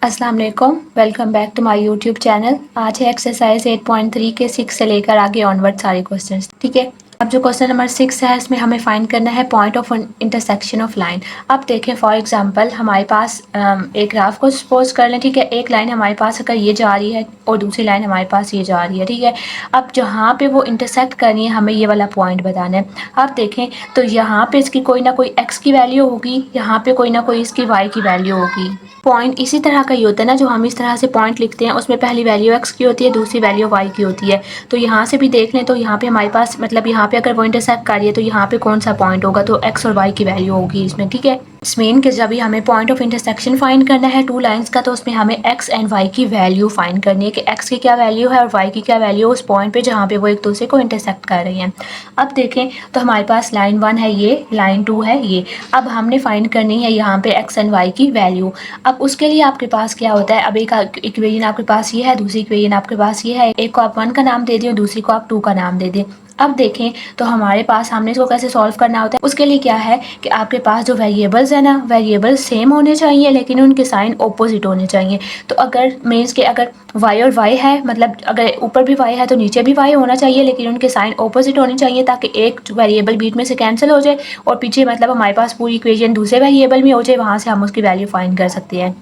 अस्सलाम वालेकुम, welcome back to my YouTube channel. आज है एक्सरसाइज 8.3 के 6 से लेकर आगे ऑनवर्ड सारे क्वेश्चंस। ठीक है, अब जो क्वेश्चन नंबर 6 है इसमें हमें फाइंड करना है point of intersection of line. अब देखें फॉर एग्जांपल हमारे पास एक ग्राफ को सपोज कर लें। ठीक है, एक लाइन हमारे पास अगर ये जा रही है और दूसरी लाइन हमारे पास ये जा रही है। ठीक है, अब जहाँ पे वो इंटरसेक्ट करनी है हमें ये वाला पॉइंट बताना है। अब देखें तो यहाँ पे इसकी कोई ना कोई एक्स की वैल्यू होगी, यहाँ पे कोई ना कोई इसकी वाई की वैल्यू होगी। पॉइंट इसी तरह का ही होता है ना, जो हम इस तरह से पॉइंट लिखते हैं उसमें पहली वैल्यू एक्स की होती है, दूसरी वैल्यू वाई की होती है। तो यहाँ से भी देख लें तो यहाँ पे हमारे पास मतलब यहाँ पे अगर वो इंटरसेक्ट कर रही है तो यहाँ पे कौन सा पॉइंट होगा, तो एक्स और वाई की वैल्यू होगी इसमें। ठीक है, इस मीन के जब भी हमें पॉइंट ऑफ इंटरसेक्शन फाइंड करना है टू लाइंस का, तो उसमें हमें एक्स एंड वाई की वैल्यू फाइंड करनी है कि एक्स की क्या वैल्यू है और वाई की क्या वैल्यू उस पॉइंट पे जहाँ पे वो एक दूसरे को इंटरसेक्ट कर रही हैं। अब देखें तो हमारे पास लाइन 1 है ये, लाइन 2 है ये। अब हमने फाइंड करनी है यहाँ पे एक्स एंड वाई की वैल्यू। अब उसके लिए आपके पास क्या होता है, अब एक इक्वेशन आपके पास ये है, दूसरी इक्वेशन आपके पास ये है। एक को आप 1 का नाम दे दें और दूसरी को आप 2 का नाम दे दें। अब देखें तो हमारे पास हमने इसको कैसे सॉल्व करना होता है। उसके लिए क्या है कि आपके पास जो वेरिएबल्स है ना, वेरिएबल्स सेम होने चाहिए लेकिन उनके साइन ऑपोजिट होने चाहिए। तो अगर मीन्स के अगर y और y है, मतलब अगर ऊपर भी y है तो नीचे भी y होना चाहिए, लेकिन उनके साइन ऑपोजिट होने चाहिए ताकि एक वेरिएबल बीच में से कैंसिल हो जाए और पीछे मतलब हमारे पास पूरी इक्वेशन दूसरे वेरिएबल में हो जाए, वहाँ से हम उसकी वैल्यू फाइंड कर सकते हैं।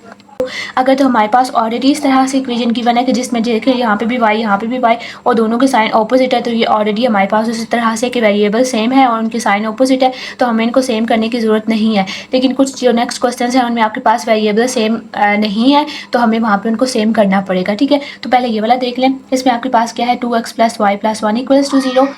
अगर तो हमारे पास ऑलरेडी इस तरह से इक्वेशन गिवन है कि जिसमें देखें यहाँ पे भी y यहाँ पे भी y और दोनों के साइन ऑपोजिट है, तो ये ऑलरेडी हमारे पास उसी तरह से कि वेरिएबल सेम है और उनके साइन ऑपोजिट है, तो हमें इनको सेम करने की ज़रूरत नहीं है। लेकिन कुछ जो नेक्स्ट क्वेश्चन है उनमें आपके पास वेरिएबल सेम नहीं है, तो हमें वहाँ पर उनको सेम करना पड़ेगा। ठीक है, तो पहले ये वाला देख लें। इसमें आपके पास क्या है, 2x + y + 1 = 0,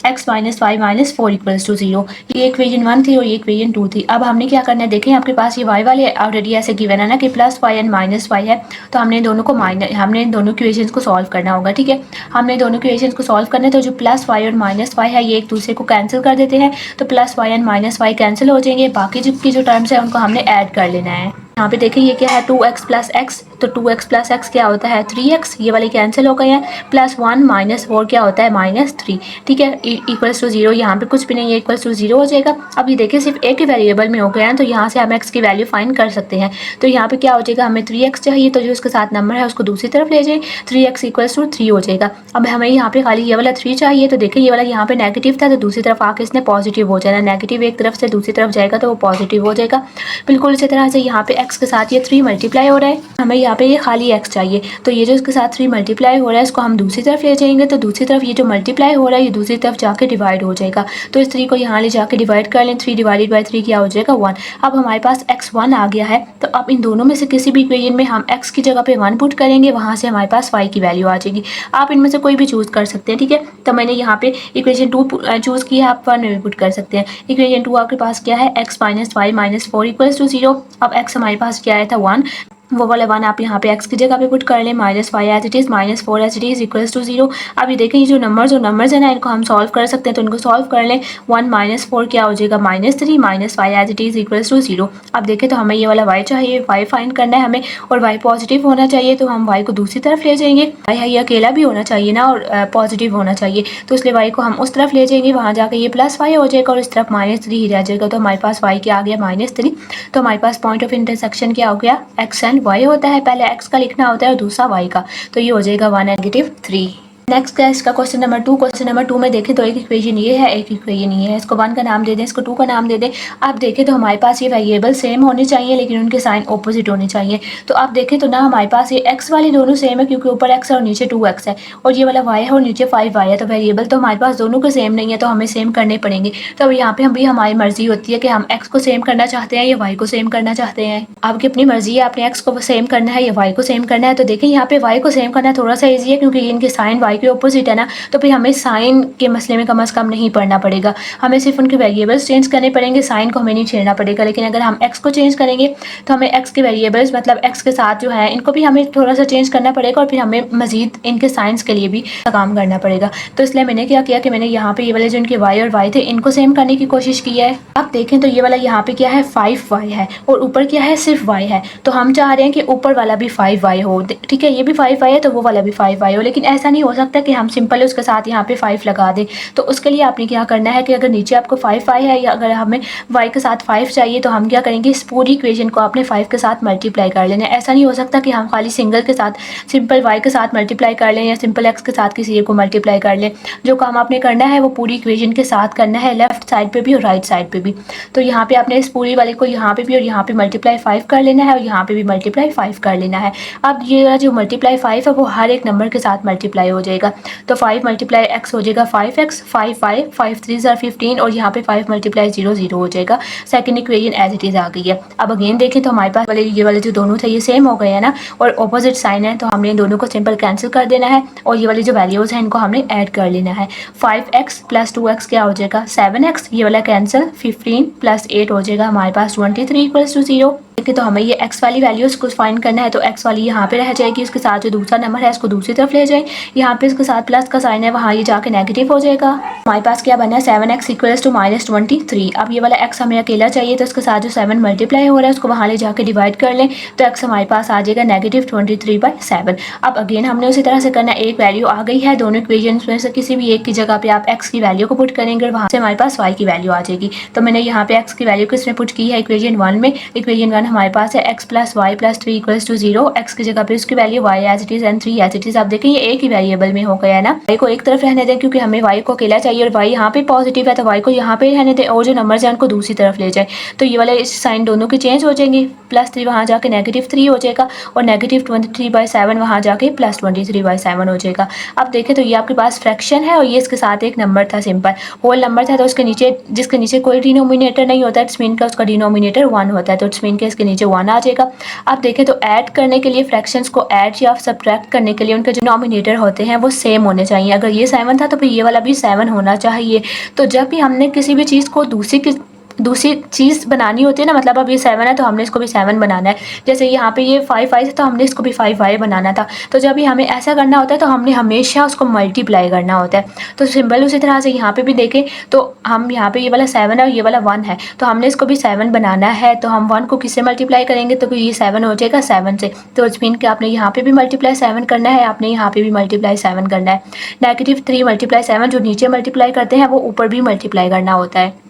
x - y - 4 = 0। ये इक्वेशन 1 थी और ये इक्वेशन 2 थी। अब हमने क्या करना है, देखें आपके पास ये y वाले ऑलरेडी ऐसे गिवन है ना कि +y एंड -y है, तो हमने दोनों को हमने दोनों इक्वेशंस को सॉल्व करना होगा। ठीक है, हमने दोनों इक्वेशंस को सॉल्व करना है, तो जो +y और -y है ये एक दूसरे को कैंसिल कर देते हैं, तो +y एंड -y कैंसिल हो जाएंगे। बाकी जो टर्म्स है उनको हमने ऐड कर लेना है। यहाँ पे देखें ये क्या है, 2x + x, तो 2x + x क्या होता है 3x, ये वाले कैंसिल हो गए हैं। +1 - 4 क्या होता है -3। ठीक है, = 0, यहाँ पे कुछ भी नहीं है, = 0 हो जाएगा। अब ये देखिए सिर्फ एक ही वेरिएबल में हो गया है, तो यहाँ से हम x की वैल्यू फाइंड कर सकते हैं। तो यहाँ पे क्या हो जाएगा, हमें 3x चाहिए, तो जो उसके साथ नंबर है उसको दूसरी तरफ ले जाए, 3x = 3 हो जाएगा। अब हमें यहाँ पे खाली ये वाला 3 चाहिए, तो देखिए ये वाला यहाँ पे नेगेटिव था, तो दूसरी तरफ आके इसने पॉजिटिव हो जाना। नेगेटिव एक तरफ से दूसरी तरफ जाएगा तो वो पॉजिटिव हो जाएगा। बिल्कुल इसी तरह से यहाँ पे x के साथ ये 3 मल्टीप्लाई हो रहा है, हमें यहाँ पे ये खाली x चाहिए, तो ये जो इसके साथ 3 मल्टीप्लाई हो रहा है इसको हम दूसरी तरफ ले जाएंगे, तो दूसरी तरफ ये जो मल्टीप्लाई हो रहा है ये दूसरी तरफ जाके डिवाइड हो जाएगा। तो इस 3 को यहाँ ले जाके डिवाइड कर लें, 3 / 3 क्या हो जाएगा 1। अब हमारे पास x1 आ गया है, तो अब इन दोनों में से किसी भी इक्वेशन में हम x की जगह पे 1 पुट करेंगे, वहाँ से हमारे पास y की वैल्यू आ जाएगी। आप इनमें से कोई भी चूज़ कर सकते हैं। ठीक है, तो मैंने यहाँ पे इक्वेशन 2 चूज़ किया, आप 1 में भी पुट कर सकते हैं। इक्वेशन 2 आपके पास क्या है, x - y - 4 = 0। अब x हमारे पास क्या आया था 1, वो वाला 1 आप यहाँ पे x की जगह पे पुट कर लें, -y as it is, -4 as it is = 0। अब ये देखें ये जो नंबर्स है ना इनको हम सॉल्व कर सकते हैं, तो इनको सॉल्व कर लें। 1 - 4 क्या हो जाएगा -3, -y एज इट इज़ = 0। अब देखें तो हमें ये वाला y चाहिए, y फाइंड करना है हमें, और y पॉजिटिव होना चाहिए, तो हम y को दूसरी तरफ ले जाएंगे। y है ये अकेला भी होना चाहिए ना और पॉजिटिव होना चाहिए, तो इसलिए y को हम उस तरफ ले जाएंगे, वहाँ जाकर ये +y हो जाएगा और इस तरफ -3 ही रह जाएगा, तो हमारे पास y क्या आ गया -3। तो हमारे पास पॉइंट ऑफ इंटरसेक्शन क्या हो गया, x एंड y होता है। पहले x का लिखना होता है और दूसरा y का, तो ये हो जाएगा 1 - 3। नेक्स्ट है इसका क्वेश्चन नंबर 2। क्वेश्चन नंबर 2 में देखें तो एक इक्वेशन ये है, एक इक्वेशन ये है। इसको 1 का नाम दे दें, इसको 2 का नाम दे दें। आप देखें तो हमारे पास ये वेरिएबल सेम होने चाहिए लेकिन उनके साइन ऑपोजिट होने चाहिए। तो आप देखें तो ना हमारे पास ये x वाले दोनों सेम है क्योंकि ऊपर x है और नीचे 2x है, और ये वाला y है और नीचे 5y है, तो वेरिएबल तो हमारे पास दोनों के सेम नहीं है, तो हमें सेम करने पड़ेंगे। तो अब यहाँ पे हम भी हमारी मर्जी होती है कि हम x को सेम करना चाहते हैं या y को सेम करना चाहते हैं। आपकी अपनी मर्जी है, आपने x को सेम करना है या y को सेम करना है। तो देखें यहाँ पे y को सेम करना थोड़ा सा ईजी है क्योंकि इनके साइन y के ऑपोजिट है ना, तो फिर हमें साइन के मसले में कम से कम नहीं पढ़ना पड़ेगा, हमें सिर्फ उनके वेरिएबल्स चेंज करने पड़ेंगे, साइन को हमें नहीं छेड़ना पड़ेगा। लेकिन अगर हम x को चेंज करेंगे तो हमें x के वेरिएबल्स मतलब x के साथ जो है इनको भी हमें थोड़ा सा चेंज करना पड़ेगा और फिर हमें मजीद इनके साइंस के लिए भी काम करना पड़ेगा। तो इसलिए मैंने क्या किया कि मैंने यहाँ पे ये वाले जो इनके y और y थे इनको सेम करने की कोशिश की है। आप देखें तो ये वाला यहाँ पे क्या है 5y है और ऊपर क्या है सिर्फ y है, तो हम चाह रहे हैं कि ऊपर वाला भी 5y हो। ठीक है, ये भी 5y है तो वो वाला भी 5y हो, लेकिन ऐसा नहीं हो सकता है कि हम सिंपल उसके साथ यहाँ पे 5 लगा दें। तो उसके लिए आपने क्या करना है कि अगर नीचे आपको 5 आया है या अगर हमें y के साथ 5 चाहिए तो हम क्या करेंगे, इस पूरी इक्वेशन को आपने 5 के साथ मल्टीप्लाई कर लेना है। ऐसा नहीं हो सकता कि हम खाली सिंगल के साथ सिंपल y के साथ मल्टीप्लाई कर लें या सिंपल x के साथ किसी एक को मल्टीप्लाई कर लें। जो काम आपने करना है वो पूरी इक्वेशन के साथ करना है, लेफ्ट साइड पे भी और राइट साइड पे भी। तो यहाँ पे आपने इस पूरी वाले को यहाँ पे भी और यहाँ पे मल्टीप्लाई 5 कर लेना है और यहाँ पे भी मल्टीप्लाई 5 कर लेना है। अब ये जो मल्टीप्लाई 5 है वो हर एक नंबर के साथ मल्टीप्लाई हो जाएगा। तो 5 मल्टीप्लाई x हो जाएगा 5x, 5 5 5 3 15 और यहाँ पे 5 मल्टीप्लाई 0 0 हो जाएगा। Second equation as it is आ गई है। अब अगेन देखें तो हमारे पास वाले ये वाले जो दोनों थे ये सेम हो गए हैं ना, और ऑपोजिट साइन है तो हमने इन दोनों को सिंपल कैंसिल कर देना है और ये वाली जो वैल्यूज हैं इनको हमने ऐड कर लेना है। 5x प्लस 2x क्या हो जाएगा 7x, ये वाला कैंसिल, 15 प्लस 8 हो जाएगा हमारे पास 23 इक्वल्स टू 0। देखिए तो हमें ये x वाली वैल्यूज को फाइंड करना है, तो x वाली यहाँ पे रह जाएगी, इसके साथ जो दूसरा नंबर है इसको दूसरी तरफ ले जाए, यहाँ पे इसके साथ प्लस का साइन है वहाँ ये जाके नेगेटिव हो जाएगा। हमारे पास क्या बना है 7x इक्वल्स टू -23। अब ये वाला x हमें अकेला चाहिए तो इसके साथ जो 7 मल्टीप्लाई हो रहा है उसको वहाँ ले जाके डिवाइड कर लें तो x हमारे पास आ जाएगा -23/7। अब अगेन हमने उसी तरह से करना, एक वैल्यू आ गई है, दोनों इक्वेशन में से किसी भी एक की जगह पे आप x की वैल्यू को पुट करेंगे और वहाँ से हमारे पास y की वैल्यू आ जाएगी। तो मैंने यहाँ पे x की वैल्यू किसमें पुट की है इक्वेशन 1 में। इक्वेशन 1 हमारे पास है x plus y plus 3 equals to 0। x की जगह पे उसकी value y as it is and 3 as it is. आप देखें ये एक ही वेरिएबल में हो गया है ना, y को एक तरफ रहने दें क्योंकि हमें y को अकेला चाहिए और y यहाँ पे पॉजिटिव है तो y को यहाँ पे रहने दें और जो नंबर्स हैं उनको दूसरी तरफ ले जाए। तो ये वाले साइन दोनों के चेंज हो जाएंगे, +3 वहाँ जाके -3 हो जाएगा और -23/7 वहाँ जाके +23/7 हो जाएगा। अब देखें तो ये आपके पास फ्रैक्शन है और ये इसके साथ एक नंबर था, सिंपल होल नंबर था, तो उसके नीचे जिसके नीचे कोई डिनोमिनेटर नहीं होता है इट्स मीन का उसका डिनोमिनेटर 1 होता है, तो इट्स मीन के इसके नीचे 1 आ जाएगा। अब देखें तो ऐड करने के लिए फ्रैक्शंस को ऐड या सब्ट्रैक्ट करने के लिए उनके जो डिनोमिनेटर होते हैं वो सेम होने चाहिए। अगर ये 7 था तो फिर ये वाला भी 7 होना चाहिए। तो जब भी हमने किसी भी चीज़ को दूसरी चीज़ बनानी होती है ना, मतलब अब ये 7 है तो हमने इसको भी 7 बनाना है, जैसे यहाँ पे ये 5 आई तो हमने इसको भी 5 आई बनाना था। तो जब भी हमें ऐसा करना होता है तो हमने हमेशा उसको मल्टीप्लाई करना होता है। तो सिंपल उसी तरह से यहाँ पे भी देखें तो हम यहाँ पे ये वाला 7 है और ये वाला 1 है तो हमने इसको भी 7 बनाना है, तो हम 1 को किससे मल्टीप्लाई करेंगे तो ये 7 हो जाएगा 7 से। तो इट्स मीन कि आपने यहाँ पे भी मल्टीप्लाई 7 करना है, आपने यहाँ पे भी मल्टीप्लाई 7 करना है। -3 मल्टीप्लाई 7 जो नीचे मल्टीप्लाई करते हैं वो ऊपर भी मल्टीप्लाई करना होता है।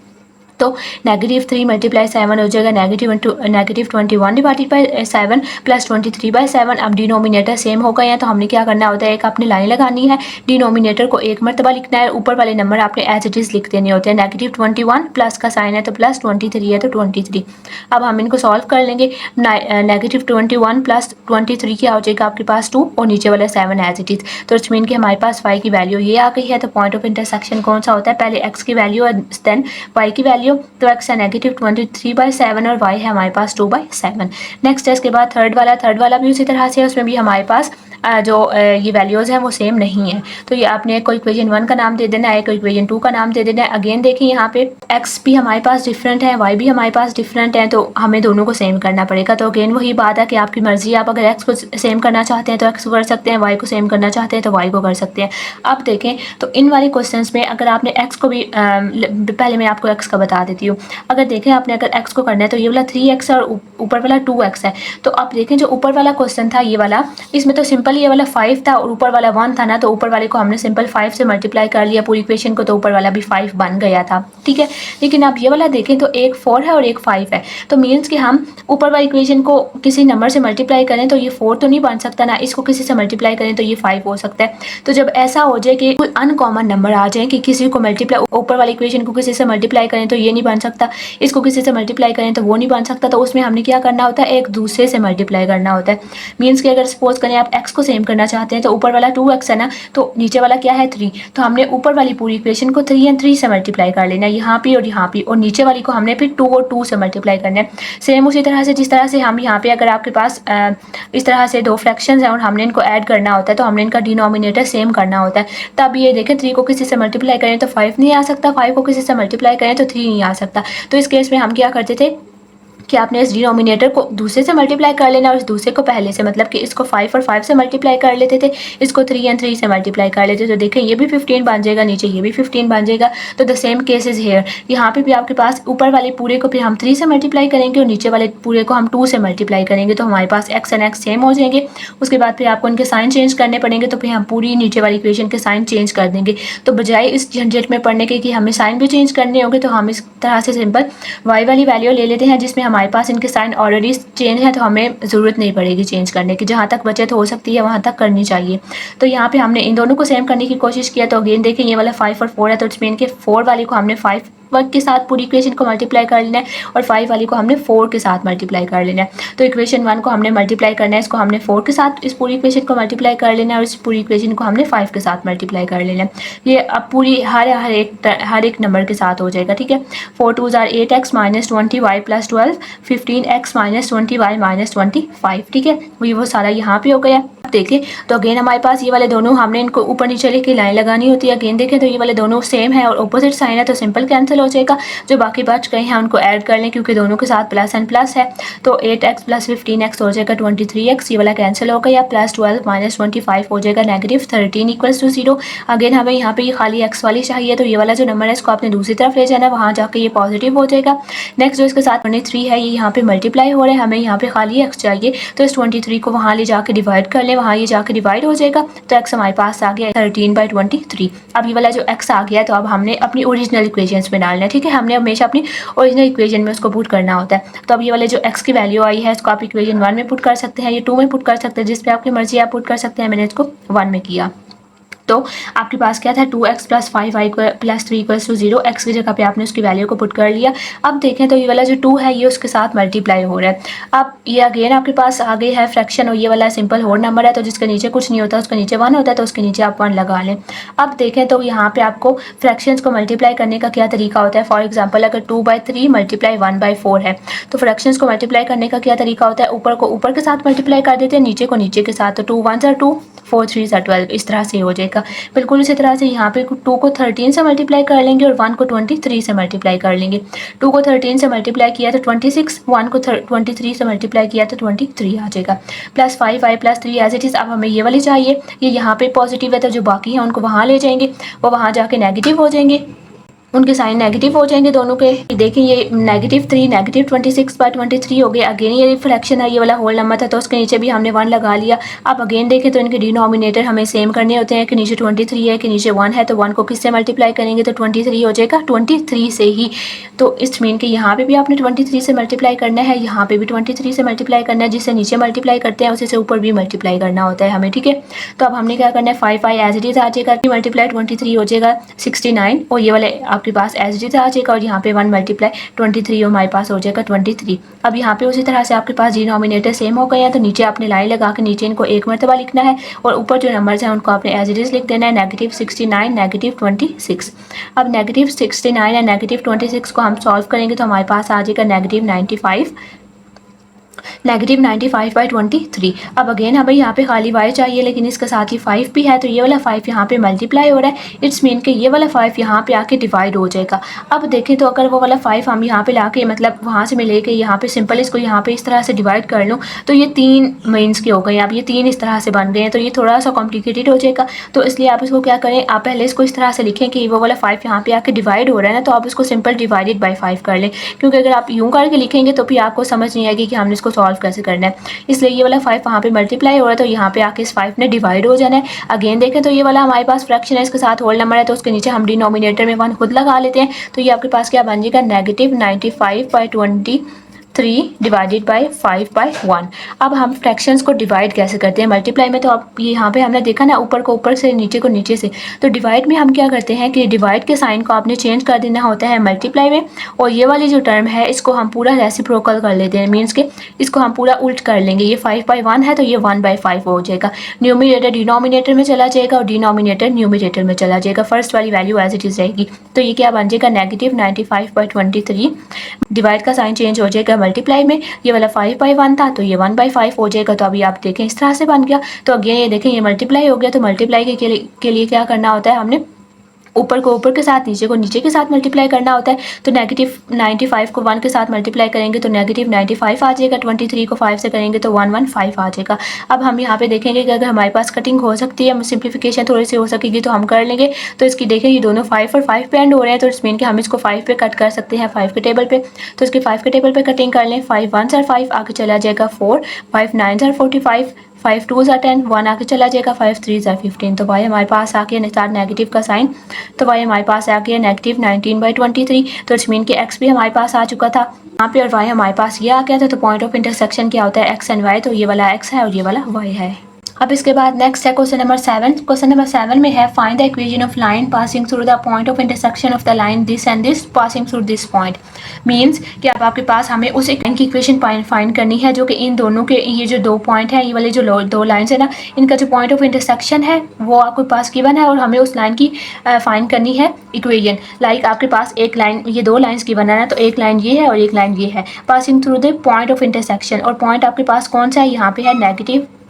तो -3 मल्टीप्लाई 7 हो जाएगा -21 डिवाइडेड बाई 7 प्लस 23/7। अब डिनोमिनेटर सेम हो गए हैं तो हमने क्या करना होता है, एक आपने लाइन लगानी है, डिनोमिनेटर को एक मरतबा लिखना है, ऊपर वाले नंबर आपने एज इट इज़ लिख देने होते हैं। -21 प्लस का साइन है तो +23 है तो 23। अब हम इनको सॉल्व कर लेंगे। -21 प्लस 23 क्या हो जाएगा आपके पास 2 और नीचे वाला 7 एज इट इज़। तो इट्स मीन कि हमारे पास y की वैल्यू ये आ गई है। तो पॉइंट ऑफ इंटरसेक्शन कौन सा होता है, पहले x की वैल्यू और देन y की वैल्यू। तो x है -23/7 और y है हमारे पास 2/7। नेक्स्ट है इसके बाद थर्ड वाला भी उसी तरह से, उसमें भी हमारे पास जो ये वैल्यूज़ हैं वो सेम नहीं है। तो ये आपने कोई इक्वेशन 1 का नाम दे देना है, कोई इक्वेशन 2 का नाम दे देना है। अगेन देखिए यहाँ पे x भी हमारे पास डिफरेंट है, y भी हमारे पास डिफरेंट है, तो हमें दोनों को सेम करना पड़ेगा। तो अगेन वही बात है कि आपकी मर्जी, आप अगर x को सेम करना चाहते हैं तो x को कर सकते हैं, y को सेम करना चाहते हैं तो y को कर सकते हैं। अब देखें तो इन वाले क्वेश्चन में अगर आपने x को भी पहले मैं आपको x का बता देती हूँ। अगर देखें आपने अगर x को करना है तो ये वाला 3x और ऊपर वाला 2x है। तो आप देखें जो ऊपर वाला क्वेश्चन था ये वाला, इसमें तो सिंपल ये वाला 5 था और ऊपर वाला 1 था ना, तो ऊपर वाले को हमने सिंपल 5 से मल्टीप्लाई कर लिया पूरी इक्वेशन को, तो ऊपर वाला भी 5 बन गया था, ठीक है। लेकिन आप ये वाला देखें तो एक 4 है और एक 5 है, तो मीन्स कि हम ऊपर वाली इक्वेशन को किसी नंबर से मल्टीप्लाई करें तो ये 4 तो नहीं बन सकता ना, इसको किसी से मल्टीप्लाई करें तो ये 5 हो सकता है। तो जब ऐसा हो जाए कि कोई अनकॉमन नंबर आ जाए कि किसी को मल्टीप्लाई, ऊपर वाली इक्वेशन को किसी से मल्टीप्लाई करें तो ये नहीं बन सकता, इसको किसी से मल्टीप्लाई करें तो वो नहीं बन सकता, तो उसमें हमने क्या करना होता है, एक दूसरे से मल्टीप्लाई करना होता है। मीन्स कि अगर सपोज करें आप x को सेम करना चाहते हैं तो ऊपर वाला 2x है ना, तो नीचे वाला क्या है 3, तो हमने ऊपर वाली पूरी इक्वेशन को 3 और 3 से मल्टीप्लाई कर लेना है, यहाँ पे और यहाँ पे, और नीचे वाली को हमने फिर 2 और 2 से मल्टीप्लाई करना है। सेम उसी तरह से जिस तरह से हम यहाँ पे अगर आपके पास इस तरह से दो फ्रैक्शंस हैं और हमने इनको ऐड करना होता है तो हमने इनका डिनोमिनेटर सेम करना होता है। तब ये देखें 3 को किसी से मल्टीप्लाई करें तो 5 नहीं आ सकता, 5 को किसी से मल्टीप्लाई करें तो 3 नहीं आ सकता। तो इस केस में हम क्या करते थे कि आपने इस डिनोमिनेटर को दूसरे से मल्टीप्लाई कर लेना और इस दूसरे को पहले से, मतलब कि इसको 5 और 5 से मल्टीप्लाई कर लेते थे, इसको 3 और 3 से मल्टीप्लाई कर लेते थे। तो देखें ये भी 15 बन जाएगा, नीचे ये भी 15 बन जाएगा। तो the same case is here, यहाँ पे भी आपके पास ऊपर वाले पूरे को फिर हम 3 से मल्टीप्लाई करेंगे और नीचे वाले पूरे को हम 2 से मल्टीप्लाई करेंगे, तो हमारे पास x एंड x सेम हो जाएंगे। उसके बाद फिर आपको इनके साइन चेंज करने पड़ेंगे, तो फिर हम पूरी नीचे वाली इक्वेशन के साइन चेंज कर देंगे। तो बजाय इस झंझट में पढ़ने के कि हमें साइन भी चेंज करने होंगे, तो हम इस तरह से सिंपल y वाली वैल्यू ले लेते हैं जिसमें हमारे पास इनके साइन ऑलरेडी चेंज है, तो हमें ज़रूरत नहीं पड़ेगी चेंज करने की। जहाँ तक बचत हो सकती है वहाँ तक करनी चाहिए। तो यहाँ पे हमने इन दोनों को सेम करने की कोशिश किया। तो अगेन देखें ये वाला 5 और 4 है, तो इट्स मीन के 4 वाली को हमने 5 वर्ग के साथ पूरी इक्वेशन को मल्टीप्लाई कर लेना है और 5 वाली को हमने 4 के साथ मल्टीप्लाई कर लेना है। तो इक्वेशन 1 को हमने मल्टीप्लाई करना है, इसको हमने 4 के साथ इस पूरी इक्वेशन को मल्टीप्लाई कर लेना है और इस पूरी इक्वेशन को हमने 5 के साथ मल्टीप्लाई कर लेना है। ये अब पूरी हर एक नंबर के साथ हो जाएगा, ठीक है। 4 2 are 8x minus 20y plus 12, 15x minus 20y minus 25, ठीक है। वो सारा यहाँ पे हो गया। देखें तो अगेन हमारे पास ये वाले दोनों, हमने इनको ऊपर नीचे लेके लाइन लगानी होती है। अगेन देखें तो ये वाले दोनों सेम है और ऑपोजिट साइन है, तो सिंपल कैंसिल हो जाएगा। जो बाकी बच गए हैं उनको ऐड कर लें क्योंकि दोनों के साथ प्लस एंड प्लस है। तो 8x प्लस 15x हो जाएगा 23x, ये वाला कैंसिल हो गया। प्लस 12 माइनस 25 हो जाएगा नेगेटिव 13 इक्वल्स टू 0। अगेन हमें यहाँ पे ये खाली x वाली चाहिए, तो ये वाला जो नंबर है इसको आपने दूसरी तरफ ले जाना है, वहाँ जाके ये पॉजिटिव हो जाएगा। नेक्स्ट जो इसके साथ 23 है, ये यहाँ पे मल्टीप्लाई हो रहा है, हमें यहाँ पे खाली x चाहिए, तो इस 23 को वहाँ ले जाके डिवाइड कर लें, वहाँ ये जाके डिवाइड हो जाएगा। तो x हमारे पास आ गया 13/23। अब ये वाला जो x आ गया, तो अब हमने अपनी ओरिजिनल इक्वेशंस में डालना है, ठीक है। हमने हमेशा अपनी ओरिजिनल इक्वेशन में उसको पुट करना होता है। तो अब ये वाले जो x की वैल्यू आई है इसको आप इक्वेशन 1 में पुट कर सकते हैं, ये 2 में पुट कर सकते हैं, जिस पे आपकी मर्जी आप पुट कर सकते हैं। मैंने इसको 1 में किया। तो आपके पास क्या था 2x plus 5y plus 3 equals to 0। x की जगह पे आपने उसकी वैल्यू को पुट कर लिया। अब देखें तो ये वाला जो 2 है ये उसके साथ मल्टीप्लाई हो रहा है। अब ये अगेन आपके पास आगे है फ्रैक्शन और ये वाला सिंपल होल नंबर है, तो जिसके नीचे कुछ नहीं होता उसके नीचे 1 होता है, तो उसके नीचे आप 1 लगा लें। अब देखें तो यहाँ पे आपको फ्रैक्शंस को मल्टीप्लाई करने का क्या तरीका होता है। फॉर एग्जाम्पल अगर 2/3 मल्टीप्लाई 1/4 है, तो फ्रैक्शंस को मल्टीप्लाई करने का क्या तरीका होता है, ऊपर को ऊपर के साथ मल्टीप्लाई कर देते हैं, नीचे को नीचे के साथ। तो 2 1 are 2, 4 3 are 12, इस तरह से हो जाएगा। बिल्कुल इसी तरह से यहाँ पे 2 को 13 से मल्टीप्लाई कर लेंगे और 1 को 23 से मल्टीप्लाई कर लेंगे। 2 को 13 से मल्टीप्लाई किया तो 26, 1 को 23 से मल्टीप्लाई किया तो 23 आ जाएगा। Plus 5y plus 3 as it is. अब हमें ये वाली चाहिए, ये यहाँ पे पॉजिटिव है, तो जो बाकी हैं उनको वहाँ ले जाएंगे, वो वहाँ जाके नेगेटिव हो जाएंगे, उनके साइन नेगेटिव हो जाएंगे दोनों के। देखिए ये -3 नेगेटिव 26/23 हो गए। अगेन ये फ्रैक्शन है, ये वाला होल नंबर था, तो उसके नीचे भी हमने 1 लगा लिया। अब अगेन देखें तो इनके डिनोमिनेटर हमें सेम करने होते हैं कि नीचे 23 है कि नीचे 1 है, तो 1 को किससे मल्टीप्लाई करेंगे, तो 23 हो जाएगा 23 से ही। तो इस मीन के यहाँ पे भी आपने 23 से मल्टीप्लाई करना है, यहाँ पे भी 23 से मल्टीप्लाई करना है। जिससे नीचे मल्टीप्लाई करते हैं उसी से ऊपर भी मल्टीप्लाई करना होता है हमें, ठीक है। तो अब हमने क्या करना है, 5 एज इट इज आ जाएगा, मल्टीप्लाई 23 हो जाएगा 69, और ये वाले आपके पास एज इट इज आ जाएगा, और यहाँ पे 1 मल्टीप्लाई 23 हमारे पास हो जाएगा 23। अब यहाँ पे उसी तरह से आपके पास डिनोमिनेटर सेम हो गए हैं, तो नीचे आपने लाइन लगा के नीचे इनको एक मरतबा लिखना है और ऊपर जो नंबर्स हैं उनको आपने एज इट इज लिख देना है, -69 -26। अब -69 और -26 को हम सॉल्व करेंगे तो हमारे पास आ जाएगा -95 -95/23। अब अगेन हमें यहाँ पे खाली y चाहिए, लेकिन इसके साथ ही 5 भी है, तो ये वाला 5 यहाँ पे मल्टीप्लाई हो रहा है। इट्स मीन कि ये वाला 5 यहाँ पे आके डिवाइड हो जाएगा। अब देखें तो अगर वो वाला 5 हम यहाँ पे लाके, मतलब वहाँ से मैं लेके यहाँ पे सिंपल इसको यहाँ पे इस तरह से डिवाइड कर लूँ, तो ये 3 मीन्स के हो गए। अब ये 3 इस तरह से बन गए हैं, तो ये थोड़ा सा कॉम्प्लिकेटेड हो जाएगा। तो इसलिए आप इसको क्या करें, आप पहले इसको इस तरह से लिखें कि वो वाला 5 यहाँ पे आके डिवाइड हो रहा है ना, तो आप इसको सिंपल डिवाइडेड बाई 5 कर लें, क्योंकि अगर आप यूँ करके लिखेंगे तो फिर आपको समझ नहीं आएगी कि हमने इसको सॉल्व कैसे करना है। इसलिए ये वाला 5 वहाँ पे मल्टीप्लाई हो रहा है, तो यहाँ पे आके इस 5 ने डिवाइड हो जाना है। अगेन देखें तो ये वाला हमारे पास फ्रैक्शन है, इसके साथ होल नंबर है, तो उसके नीचे हम डिनोमिनेटर में 1 खुद लगा लेते हैं। तो ये आपके पास क्या बन जाएगा, -95/23 डिवाइडेड बाई 5/1। अब हम फ्रैक्शंस को डिवाइड कैसे करते हैं मल्टीप्लाई में, तो अब यहाँ पे हमने देखा ना, ऊपर को ऊपर से, नीचे को नीचे से। तो डिवाइड में हम क्या करते हैं कि डिवाइड के साइन को आपने चेंज कर देना होता है मल्टीप्लाई में, और ये वाली जो टर्म है इसको हम पूरा रेसिप्रोकल कर लेते हैं, मीन्स के इसको हम पूरा उल्ट कर लेंगे। ये 5/1 है तो ये 1/5 हो जाएगा। न्यूमिनेटर डिनोमिनेटर में चला जाएगा और डिनोमिनेटर न्यूमिनेटर में चला जाएगा। फर्स्ट वाली वैल्यू एज इट इज रहेगी। तो ये क्या बन जाएगा, -95/23। डिवाइड का साइन चेंज हो जाएगा मल्टीप्लाई में, ये वाला 5/1 था तो ये 1/5 हो जाएगा। तो अभी आप देखें इस तरह से बन गया। तो अगेन ये देखें ये मल्टीप्लाई हो गया, तो मल्टीप्लाई के लिए क्या करना होता है, हमने ऊपर को ऊपर के साथ, नीचे को नीचे के साथ मल्टीप्लाई करना होता है। तो -95 को 1 के साथ मल्टीप्लाई करेंगे तो -95 आ जाएगा। 23 को 5 से करेंगे तो 115 आ जाएगा। अब हम यहाँ पे देखेंगे कि अगर हमारे पास कटिंग हो सकती है, सिंप्लीफिकेशन थोड़ी सी हो सकेगी तो हम कर लेंगे। तो इसकी देखें ये दोनों 5 और 5 पे एंड हो रहे हैं, तो इट्स मीन कि हम इसको 5 पे कट कर सकते हैं, 5 के टेबल पे। तो इसके 5 के टेबल पे कटिंग कर लें। 5 1 are 5 आगे चला जाएगा 4, 5 9 are 45, 5 2 are 10, 1 आगे चला जाएगा, 5 3 are 15। तो वाई हमारे पास आ गया साथ नेगेटिव का साइन, तो वाई हमारे पास आ गया -19/23। तो इट्स मीन कि एक्स भी हमारे पास आ चुका था यहाँ पे और वाई हमारे पास ये आ गया था। तो पॉइंट ऑफ इंटरसेक्शन क्या होता है, एक्स एंड वाई। तो ये वाला एक्स है और ये वाला वाई है। अब इसके बाद नेक्स्ट है क्वेश्चन नंबर 7। क्वेश्चन नंबर 7 में है find the equation of line passing through the point of intersection of the line this and this passing through this point. Means कि अब आपके पास हमें उस एक लाइन की इक्वेशन फाइंड करनी है जो कि इन दोनों के ये जो दो पॉइंट है, ये वाले जो दो लाइन्स है ना, इनका जो पॉइंट ऑफ इंटरसेक्शन है वो आपके पास गिवन है और हमें उस लाइन की फाइंड करनी है इक्वेशन। लाइक आपके पास एक लाइन, ये दो लाइन्स गिवन है ना, तो एक लाइन ये है और एक लाइन ये है, passing through the point of intersection. और पॉइंट आपके पास कौन सा है, यहाँ पे है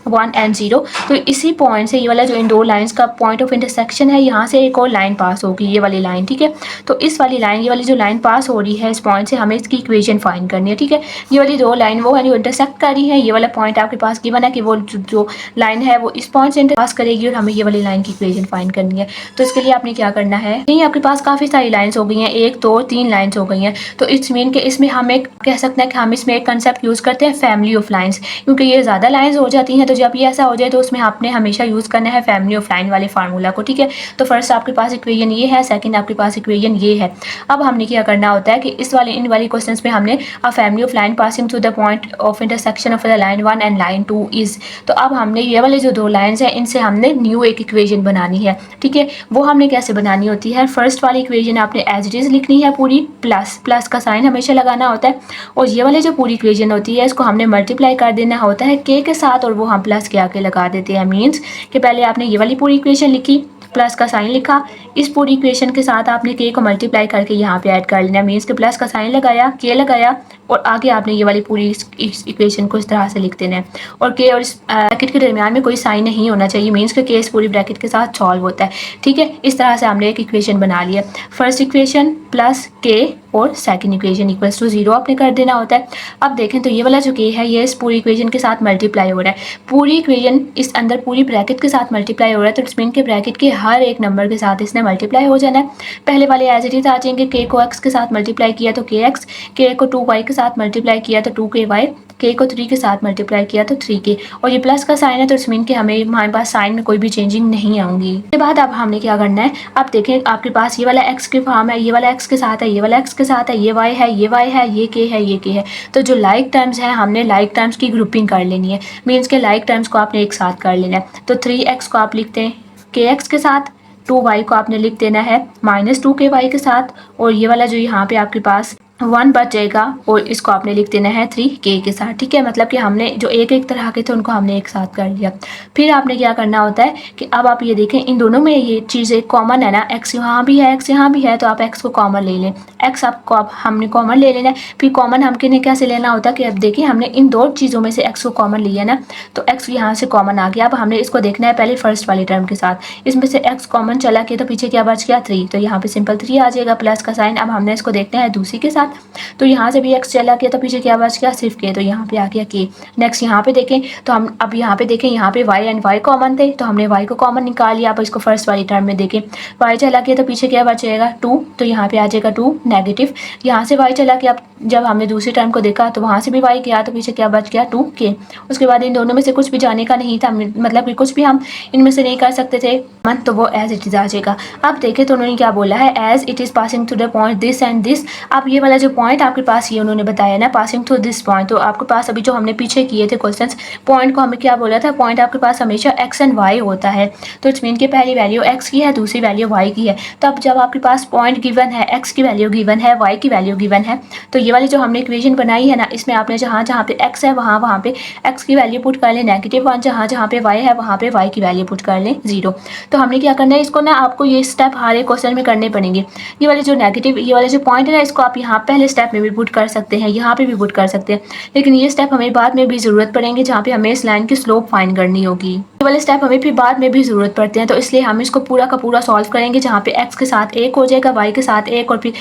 -1 and 0। तो इसी पॉइंट से ये वाला जो इन दो लाइंस का पॉइंट ऑफ इंटरसेक्शन है, यहाँ से एक और लाइन पास होगी, ये वाली लाइन, ठीक है। तो इस वाली लाइन, ये वाली जो लाइन पास हो रही है इस पॉइंट से, हमें इसकी इक्वेशन फाइंड करनी है, ठीक है। ये वाली दो लाइन वो है जो इंटरसेक्ट कर रही है, ये वाला पॉइंट आपके पास गिवन है कि वो जो लाइन है वो इस पॉइंट से पास करेगी और हमें ये वाली लाइन की इक्वेशन फाइंड करनी है। तो इसके लिए आपने क्या करना है, नहीं आपके पास काफ़ी सारी लाइन्स हो गई हैं, 1 2 3 लाइन्स हो गई हैं। तो इट्स मीन कि इसमें हम एक कह सकते हैं कि हम इसमें एक कंसेप्ट यूज़ करते हैं फैमिली ऑफ लाइन्स, क्योंकि ये ज़्यादा लाइन्स हो जाती हैं। तो जब ये ऐसा हो जाए तो उसमें आपने हमेशा यूज़ करना है फैमिली ऑफ लाइन वाले फार्मूला को, ठीक है। तो फर्स्ट आपके पास इक्वेशन ये है, सेकंड आपके पास इक्वेशन ये है। अब हमने क्या करना होता है कि इन वाली क्वेश्चंस में हमने a family of line passing through the point of intersection of the line 1 and line 2 is. तो अब हमने ये वाले जो दो लाइन्स हैं इनसे हमने न्यू एक इक्वेशन बनानी है, ठीक है। वो हमने कैसे बनानी होती है, फर्स्ट वाली इक्वेशन आपने एज इट इज़ लिखनी है पूरी, प्लस का साइन हमेशा लगाना होता है। और ये वाली जो पूरी इक्वेशन होती है इसको हमने मल्टीप्लाई कर देना होता है के के साथ और वो हम प्लस के आके लगा देते हैं। मीन्स कि पहले आपने ये वाली पूरी इक्वेशन लिखी, प्लस का साइन लिखा, इस पूरी इक्वेशन के साथ आपने के को मल्टीप्लाई करके यहाँ पे ऐड कर लेना। मीन्स के प्लस का साइन लगाया, के लगाया और आगे आपने ये वाली पूरी इस इक्वेशन को इस तरह से लिख देना है। और के और इस ब्रैकेट के दरमियान में कोई साइन नहीं होना चाहिए। मीन्स के इस पूरी ब्रैकेट के साथ सॉल्व होता है, ठीक है। इस तरह से हमने एक इक्वेशन बना लिया। फर्स्ट इक्वेशन प्लस के और सेकंड इक्वेशन इक्वल्स टू 0 आपने कर देना होता है। अब देखें तो ये वाला जो के है ये इस पूरी इक्वेशन के साथ मल्टीप्लाई हो रहा है, पूरी इक्वेशन इस अंदर पूरी ब्रैकेट के साथ मल्टीप्लाई हो रहा है। तो इट्स मीन के ब्रैकेट के हर एक नंबर के साथ इसने मल्टीप्लाई हो जाना है। पहले वाले एज इट इज आ जाएंगे, के को एक्स के साथ मल्टीप्लाई किया तो के एक्स, के को 2y के साथ मल्टीप्लाई किया तो 2ky, के को 3 के साथ मल्टीप्लाई किया तो 3k। और ये प्लस का साइन है तो इट्स मीन कि हमें हमारे पास साइन में कोई भी चेंजिंग नहीं आऊंगी। इसके बाद अब हमने क्या करना है, अब देखें आपके पास ये वाला x की फॉर्म है, ये वाला x के साथ है, ये वाला x के साथ है, ये y है, ये y है, ये k है, ये k है। तो जो लाइक टर्म्स हैं हमने लाइक टर्म्स की ग्रुपिंग कर लेनी है। मीन्स के लाइक टर्म्स को आपने एक साथ कर लेना है। तो 3x को आप लिखते हैं kx के साथ, 2y को आपने लिख देना है -2ky के साथ, और ये वाला जो यहाँ पे आपके पास 1 बच जाएगा और इसको आपने लिख देना है 3k के साथ, ठीक है। मतलब कि हमने जो एक एक तरह के थे उनको हमने एक साथ कर लिया। फिर आपने क्या करना होता है कि अब आप ये देखें इन दोनों में ये चीज़ें कॉमन है ना, x यहाँ भी है, x यहाँ भी है, तो आप x को कॉमन ले लें। x आपको अब हमने कॉमन ले लेना है। फिर कॉमन हमने कैसे लेना होता है कि अब देखिए हमने इन दो चीज़ों में से x को कॉमन लिया ना, तो x यहाँ से कॉमन आ गया। अब हमने इसको देखना है पहले फर्स्ट वाली टर्म के साथ, इसमें से x कॉमन चला गया तो पीछे क्या बच गया 3, तो यहाँ पे सिंपल 3 आ जाएगा प्लस का साइन। अब हमने इसको देखना है दूसरी के साथ, तो यहाँ से भी x चला गया तो पीछे क्या बच गया सिर्फ k, तो यहाँ पे आ गया k। नेक्स्ट यहाँ पे देखें तो हम अब यहाँ पे देखें यहाँ पे y एंड y कॉमन थे तो हमने y को कॉमन निकाल लिया। अब इसको फर्स्ट वाली टर्म में देखें y चला गया तो पीछे क्या बचेगा 2, तो यहाँ पे आ जाएगा 2 नेगेटिव। यहाँ से y चला गया, जब हमने दूसरी टर्म को देखा तो वहाँ से भी y गया तो पीछे क्या बच गया 2k। उसके बाद इन दोनों में से कुछ भी जाने का नहीं था, मतलब कि कुछ भी हम इनमें से नहीं कर सकते थे, तो वो एज इट इज आ जाएगा। अब देखें तो उन्होंने क्या बोला है, as it is passing through the point this and this. अब ये वाला जो पॉइंट आपके पास ये उन्होंने बताया ना पासिंग थ्रू दिस पॉइंट, तो आपके पास अभी जो हमने पीछे किए थे क्वेश्चंस, पॉइंट को हमें क्या बोला था, पॉइंट आपके पास हमेशा x एंड y होता है। तो इट्स मीन कि पहली वैल्यू x की है, दूसरी वैल्यू y की है। तो अब जब आपके पास पॉइंट गिवन है, x की वैल्यू गिवन है, y की वैल्यू गिवन है, तो ये वाली जो हमने इक्वेशन बनाई है ना, इसमें आपने जहाँ जहाँ पे x है वहाँ पे x की वैल्यू पुट कर लें -1, जहाँ जहाँ पे y है वहाँ पे y की वैल्यू पुट कर लें 0। तो हमने क्या करना है, इसको ना आपको ये स्टेप हर एक क्वेश्चन में करने पड़ेंगे। ये वाले जो नेगेटिव, ये वाले जो पॉइंट है ना, इसको आप यहाँ पहले स्टेप में भी पुट कर सकते हैं, यहाँ पे भी पुट कर सकते हैं, लेकिन ये स्टेप हमें बाद में भी ज़रूरत पड़ेंगे जहाँ पे हमें इस लाइन की स्लोप फाइंड करनी होगी। ये वाले स्टेप हमें फिर बाद में भी ज़रूरत पड़ते हैं, तो इसलिए हम इसको पूरा का पूरा सॉल्व करेंगे, जहाँ पे x के साथ 1 हो जाएगा, y के साथ 1 और फिर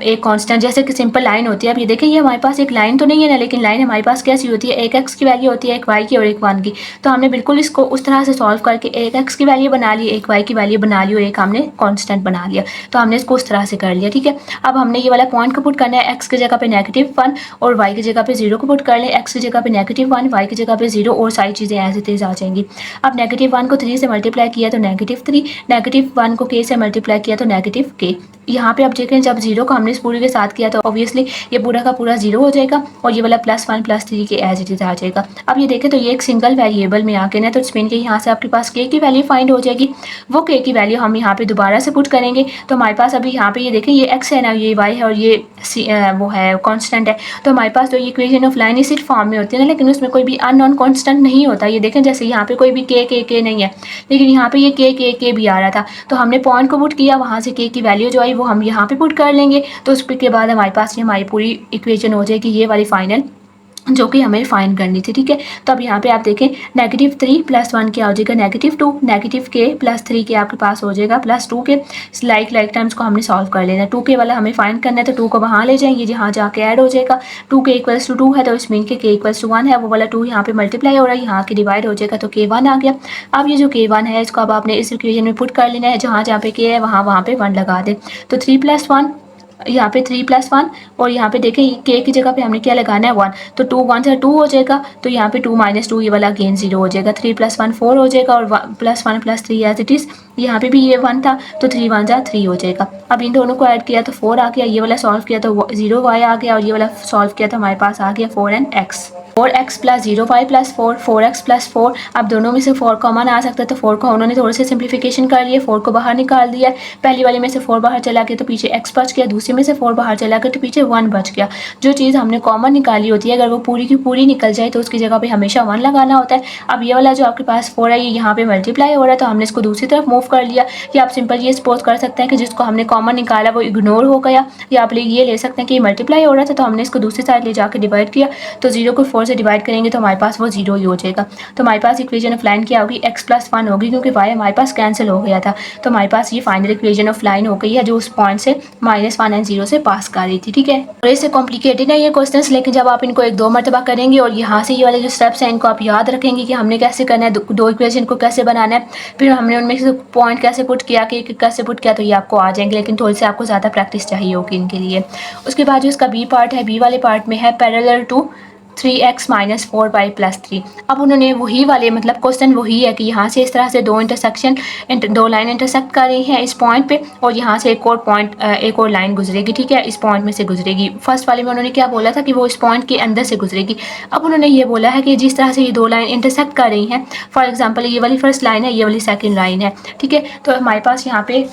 एक कांस्टेंट, जैसे कि सिंपल लाइन होती है। अब ये देखें, ये हमारे पास एक लाइन तो नहीं है ना, लेकिन लाइन हमारे पास कैसी होती है, एक x की वैल्यू होती है, एक y की और एक 1 की। तो हमने बिल्कुल इसको उस तरह से सॉल्व करके एक x की वैल्यू बना ली, एक y की वैल्यू बना ली और एक हमने कॉन्स्टेंट बना लिया। तो हमने इसको उस तरह से कर लिया, ठीक है। अब हमने ये वाला पॉइंट को पुट करना है, x की जगह पे -1 और y की जगह पे 0 को पुट कर लें, x की जगह पे -1, y की जगह पे 0 और सारी चीज़ें ऐसे तेज आ जाएंगी। अब -1 को 3 से मल्टीप्लाई किया तो -3, -1 को k से मल्टीप्लाई किया तो -k। यहाँ पे अब देखें, जब 0 को हमने इस पूरे के साथ किया तो ऑब्वियसली ये पूरा का पूरा 0 हो जाएगा और ये वाला +1 +3 के एज इट इज़ आ जाएगा। अब ये देखें तो ये एक सिंगल वेरिएबल में आके ना, तो स्पेन के यहाँ से आपके पास k की वैल्यू फाइंड हो जाएगी। वो k की वैल्यू हम यहाँ पे दोबारा से पुट करेंगे, तो हमारे पास अभी यहाँ पे ये देखें, ये x है ना, ये y है और ये वो है कांस्टेंट है। तो हमारे पास तो ये इक्वेशन ऑफ लाइन इसी फॉर्म में होती है ना, लेकिन उसमें कोई भी अननोन कांस्टेंट नहीं होता। ये देखें, जैसे यहाँ पे कोई भी k नहीं है, लेकिन यहाँ पे ये k भी आ रहा था। तो हमने पॉइंट को पुट किया, वहाँ से k की वैल्यू जो आई वो हम यहाँ पे पुट कर लेंगे। तो उसके बाद हमारे पास ये हमारी पूरी इक्वेशन हो जाएगी, ये वाली फाइनल, जो कि हमें फाइंड करनी थी, ठीक है। तो अब यहाँ पे आप देखें, -3 + 1 क्या हो जाएगा, -2, -k + 3 के आपके पास हो जाएगा +2 के। लाइक टर्म्स को हमने सॉल्व कर लेना है। 2k वाला हमें फाइंड करना है, तो 2 को वहाँ ले जाएंगे, जहाँ जाके ऐड हो जाएगा। 2k = 2 है, तो इसमें के k = 1 है, वो वाला 2 यहाँ पे मल्टीप्लाई हो रहा है, यहाँ के डिवाइड हो जाएगा, तो k1 आ गया। अब ये जो k1 है, इसको अब आपने इस इक्वेशन में पुट कर लेना है, जहाँ जहाँ पे k है वहाँ पे 1 लगा दें। तो 3 + 1, यहाँ पे 3 + 1 और यहाँ पे देखें k की जगह पे हमने क्या लगाना है, 1। तो 2 1 से 2 हो जाएगा, तो यहाँ पे 2 - 2 ये वाला अगेन 0 हो जाएगा। 3 + 1 4 हो जाएगा और +1 + 3 एज इट इज़। यहाँ पे भी ये 1 था, तो 3 1 जा 3 हो जाएगा। अब इन दोनों को ऐड किया तो 4 आ गया, ये वाला सॉल्व किया तो 0y आ गया और ये वाला सॉल्व किया तो हमारे पास आ गया 4x। 4x + 0y + 4, 4x + 4। अब दोनों में से 4 कॉमन आ सकता है, तो 4 को उन्होंने थोड़े से सिंप्लीफिकेशन कर लिए, 4 को बाहर निकाल दिया। पहली वाली में से 4 बाहर चला गया तो पीछे x बच गया, दूसरी में से 4 बाहर चला गया तो पीछे 1 बच गया। जो चीज़ हमने कॉमन निकाली होती है, अगर वो पूरी की पूरी निकल जाए तो उसकी जगह पे हमेशा 1 लगाना होता है। अब ये वाला जो आपके पास 4 है, ये यहाँ पे मल्टीप्लाई हो रहा है, तो हमने इसको दूसरी तरफ मूव कर लिया। या आप सिंपल ये सपोज कर सकते हैं कि जिसको हमने कॉमन निकाला वो इग्नोर हो गया, या आप ये ले सकते हैं कि मल्टीप्लाई हो रहा था तो हमने इसको दूसरी साइड ले जाकर डिवाइड किया, तो 0 को 4 से डिवाइड करेंगे तो हमारे पास वो 0 ही हो जाएगा। तो हमारे पास इक्वेशन ऑफ लाइन क्या होगी, x + 1 होगी, क्योंकि y हमारे पास कैंसिल हो गया था। तो हमारे पास ये फाइनल इक्वेशन ऑफ लाइन हो गई है, जो उस पॉइंट से -1 और 0 से पास कर रही थी, ठीक है। और इससे कॉम्प्लिकेटेड है ये क्वेश्चंस, लेकिन जब आप इनको 1-2 मरतबा करेंगे और यहाँ से ये वाले जो स्टेप्स हैं इनको आप याद रखेंगे कि हमने कैसे करना है, दो इक्वेशन को कैसे बनाना है, फिर हमने उनमें से पॉइंट कैसे पुट किया, कि कैसे पुट किया, तो ये आपको आ जाएंगे, लेकिन थोड़ी सी आपको ज़्यादा प्रैक्टिस चाहिए होगी इनके लिए। उसके बाद जो इसका बी पार्ट है, बी वाले पार्ट में है पैरेलल टू 3x - 4y + 3। अब उन्होंने वही वाले, मतलब क्वेश्चन वही है कि यहाँ से इस तरह से दो लाइन इंटरसेक्ट कर रही हैं इस पॉइंट पे, और यहाँ से एक और लाइन गुजरेगी, ठीक है, इस पॉइंट में से गुजरेगी। फर्स्ट वाले में उन्होंने क्या बोला था कि वो इस पॉइंट के अंदर से गुजरेगी। अब उन्होंने ये बोला है कि जिस तरह से ये दो लाइन इंटरसेक्ट कर रही हैं, फॉर एग्जाम्पल ये वाली फर्स्ट लाइन है, ये वाली सेकेंड लाइन है, ठीक है। तो हमारे पास यहाँ पे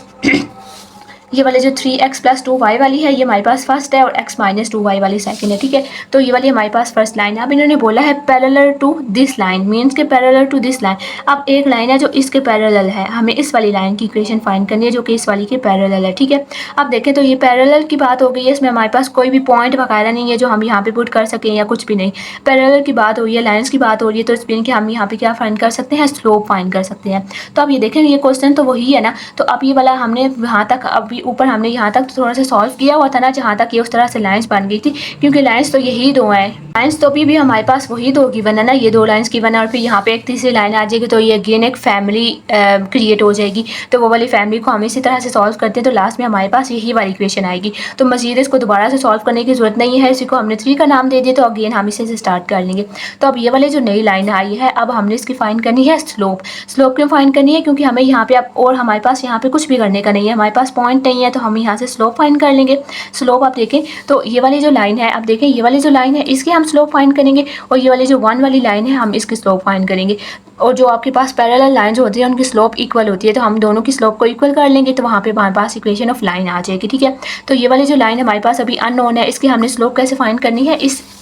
ये वाले जो 3x + 2y वाली है, ये हमारे पास फर्स्ट है, और x - 2y वाली सेकंड है, ठीक है। तो ये वाली हमारे पास फर्स्ट लाइन है। अब इन्होंने बोला है parallel to this line, means के पैरेलल टू दिस लाइन। अब एक लाइन है जो इसके पैरेलल है, हमें इस वाली लाइन की इक्वेशन फाइंड करनी है जो कि इस वाली के पैरेलल है, ठीक है। अब देखें तो ये पैरेलल की बात हो गई है, इसमें हमारे पास कोई भी पॉइंट वगैरह नहीं है जो हम यहाँ पे पुट कर सकें या कुछ भी नहीं। पैरेलल की बात हो रही है, लाइन्स की बात हो रही है, तो स्पेन के हम यहाँ पे क्या फाइंड कर सकते हैं, स्लोप फाइंड कर सकते हैं। तो अब ये देखें, ये क्वेश्चन तो वही है ना, तो अब ये वाला हमने यहाँ तक, अभी ऊपर हमने यहाँ तक थोड़ा सा सॉल्व किया हुआ था ना, जहाँ तक ये उस तरह से लाइंस बन गई थी, क्योंकि लाइंस तो यही दो हैं, लाइंस तो अभी भी हमारे पास वही दो गिवन है ना, ये दो लाइंस गिवन है, और फिर यहाँ पे एक तीसरी लाइन आ जाएगी, तो ये अगेन एक फैमिली क्रिएट हो जाएगी। तो वो वाली फैमिली को हम इसी तरह से सॉल्व करते हैं, तो लास्ट में हमारे पास यही वाली इक्वेशन आएगी। तो मजीद इसको दोबारा से सॉल्व करने की जरूरत नहीं है, इसी को हमने 3 का नाम दे दिया, तो अगेन हम इसे से स्टार्ट कर लेंगे। तो अब ये वाली जो नई लाइन आई है, अब हमने इसकी फाइंड करनी है स्लोप। स्लोप क्यों फाइंड करनी है, क्योंकि हमें यहाँ पे अब और हमारे पास यहाँ पे कुछ भी करने का नहीं है, हमारे पास पॉइंट नहीं है, तो हम यहाँ से स्लोप फाइंड कर लेंगे। स्लोप आप देखें तो ये वाली जो लाइन है, आप देखें ये वाली जो लाइन है इसकी हम स्लोप फाइंड करेंगे, और ये वाली जो 1 वाली लाइन है हम इसकी स्लोप फाइंड करेंगे। और जो आपके पास पैरेलल लाइंस होती है उनकी स्लोप इक्वल होती है, तो हम दोनों की स्लोप को इक्वल कर लेंगे, तो वहाँ पे हमारे पास इक्वेशन ऑफ लाइन आ जाएगी, ठीक है। तो ये वाली जो लाइन हमारे पास अभी अननोन है, इसकी हमने स्लोप कैसे फाइंड करनी है,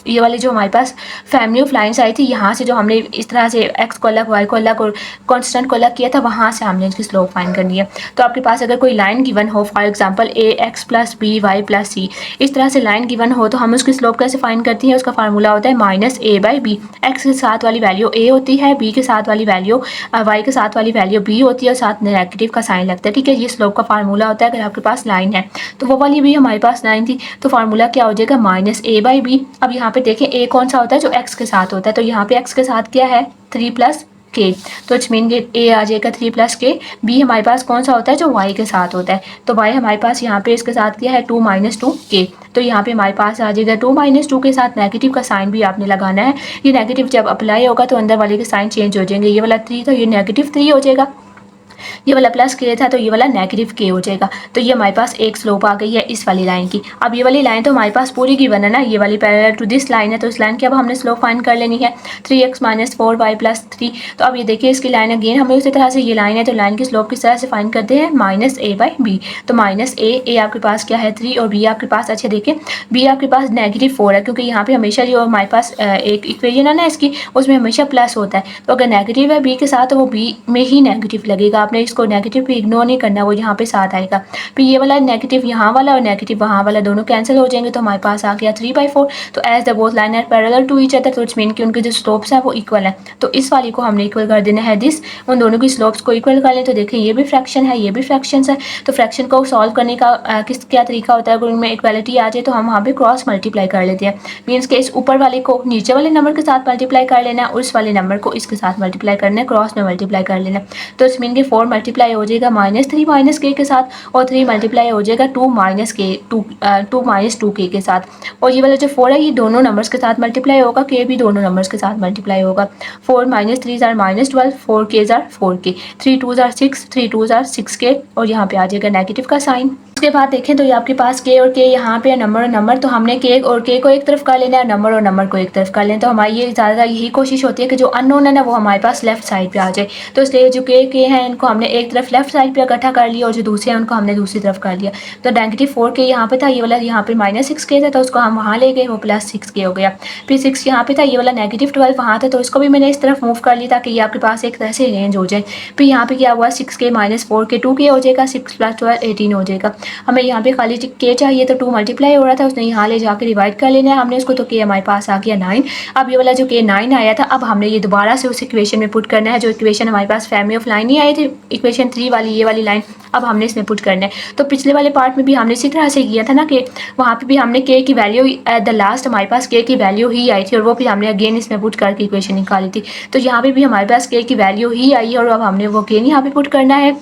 ये वाली जो हमारे पास फैमिली ऑफ लाइंस आई थी, यहाँ से जो हमने इस तरह से x को अलग, y को अलग और कांस्टेंट को अलग किया था, वहाँ से हमने इसकी स्लोप फाइंड करनी है। तो आपके पास अगर कोई लाइन गिवन हो, for example ax + b y + c, इस तरह से लाइन गिवन हो, तो हम उसकी स्लोप कैसे फाइंड करती हैं, उसका फार्मूला होता है -a/b। x के साथ वाली वैल्यू a होती है, b के साथ साथ वाली वैल्यू y के साथ वाली वैल्यू b होती है और साथ नेगेटिव का साइन लगता है, ठीक है। ये स्लोप का फार्मूला होता है अगर आपके पास लाइन है। तो वो वाली भी हमारे पास लाइन थी, तो फार्मूला क्या हो जाएगा -a/b। अब यहाँ पे देखें a कौन सा होता है, जो x के साथ होता है, तो यहाँ पे x के साथ क्या है 3 + k, तो इट्स मीन a आ जाएगा 3 + k। b हमारे पास कौन सा होता है, जो y के साथ होता है, तो y हमारे पास यहाँ पे इसके साथ क्या है 2 - 2k, तो यहाँ पे हमारे पास आ जाएगा 2 - 2 के साथ नेगेटिव का साइन भी आपने लगाना है। ये नेगेटिव जब अप्लाई होगा तो अंदर वाले के साइन चेंज हो जाएंगे, ये वाला 3 तो ये -3 हो जाएगा, ये वाला +k था तो ये वाला -k हो जाएगा। तो ये हमारे पास एक स्लोप आ गई है इस वाली लाइन की। अब ये वाली लाइन तो हमारे पास पूरी गिवन है ना, ये वाली पैरेलल टू दिस लाइन है, तो इस लाइन की अब हमने स्लोप फाइंड कर लेनी है 3x - 4y + 3। तो अब ये देखिए इसकी लाइन अगेन हमें उसी तरह से ये लाइन है, तो लाइन की स्लोप किस तरह से फाइंड करते हैं -a/b। तो -a आपके पास क्या है 3 और b आपके पास, अच्छा देखिए b आपके पास -4 है, क्योंकि यहाँ पे हमेशा जो हमारे पास एक इक्वेशन है ना इसकी, उसमें हमेशा प्लस होता है, तो अगर नेगेटिव है b के साथ तो वो b में ही नेगेटिव लगेगा, आपने इसको नेगेटिव भी इग्नोर नहीं करना, वो यहाँ पे साथ आएगा। फिर ये वाला नेगेटिव यहाँ वाला और नेगेटिव वहाँ वाला दोनों कैंसिल हो जाएंगे, तो हमारे पास आ गया 3/4। तो as the both line are parallel to each other, तो इट्स मीन कि उनके जो स्लोप्स है वो इक्वल है, तो इस वाली को हमने इक्वल कर देना है दिस, उन दोनों की स्लोप्स को इक्वल कर लें। तो देखिए ये भी फ्रैक्शन है, ये भी फ्रैक्शन है, तो फ्रैक्शन को सॉल्व करने का क्या तरीका होता है, अगर उनमें इक्वलिटी आ जाए तो हम वहाँ पे क्रॉस मल्टीप्लाई कर लेते हैं। मीन्स के इस ऊपर वाले को नीचे वाले नंबर के साथ मल्टीप्लाई कर लेना है और इस वाले नंबर को इसके साथ मल्टीप्लाई करना है, क्रॉस में मल्टीप्लाई कर लेना। तो इट्स मीन के 4 मल्टीप्लाई हो जाएगा -3 - k के साथ, और 3 मल्टीप्लाई हो जाएगा 2 - 2k के साथ, और ये वाला जो 4 है ये दोनों नंबर्स के साथ मल्टीप्लाई होगा, k भी दोनों नंबर्स के साथ मल्टीप्लाई होगा। 4 - 3 = -12, 4 k = 4k, 3 2 = 6, 3 2 = 6k, और यहाँ पे आ जाएगा नेगेटिव का साइन। उसके बाद देखें तो ये आपके पास k और k यहाँ पे नंबर और नंबर, तो हमने k और k को एक तरफ कर लेना है, नंबर और नंबर को एक तरफ कर लें, तो हमारी ये ज़्यादा यही कोशिश होती है कि जो अननोन है ना वो हमारे पास लेफ्ट साइड पे आ जाए। तो इसलिए जो k है इनको हमने एक तरफ लेफ्ट साइड पे इकट्ठा कर लिया और जो दूसरे हैं उनको हमने दूसरी तरफ कर लिया। तो -4k यहाँ पे था, ये वाला यहाँ पे -6k था, तो उसको हम वहाँ ले गए, वो +6k हो गया। फिर 6 यहाँ पे था, ये वाला -12 वहाँ था, तो इसको भी मैंने इस तरफ मूव कर लिया ताकि ये आपके पास एक तरह से रेंज हो जाए। फिर यहाँ पे क्या हुआ 6k - 4k 2k हो जाएगा, 6 + 12 18 हो जाएगा। हमें यहाँ पे खाली k चाहिए, तो 2 मल्टीप्लाई हो रहा था, उसने यहाँ ले जाकर डिवाइड कर लेना है हमने उसको, तो k हमारे पास आ गया 9। अब ये वाला जो k 9 आया था, अब हमने ये दोबारा से उस इक्वेशन में पुट करना है, जो इक्वेशन हमारे पास फैमिली ऑफ लाइन ही आई थी, इक्वेशन 3 वाली, ये वाली लाइन अब हमने इसमें पुट करना है। तो पिछले वाले पार्ट में भी हमने इसी तरह से किया था ना, कि वहाँ पे भी हमने k की वैल्यू एट द लास्ट हमारे पास k की वैल्यू ही आई थी, और वो भी हमने अगेन इसमें पुट करके इक्वेशन निकाली थी। तो यहाँ पे भी हमारे पास k की वैल्यू ही आई है, और अब हमने वो अगेन यहाँ पे पुट करना है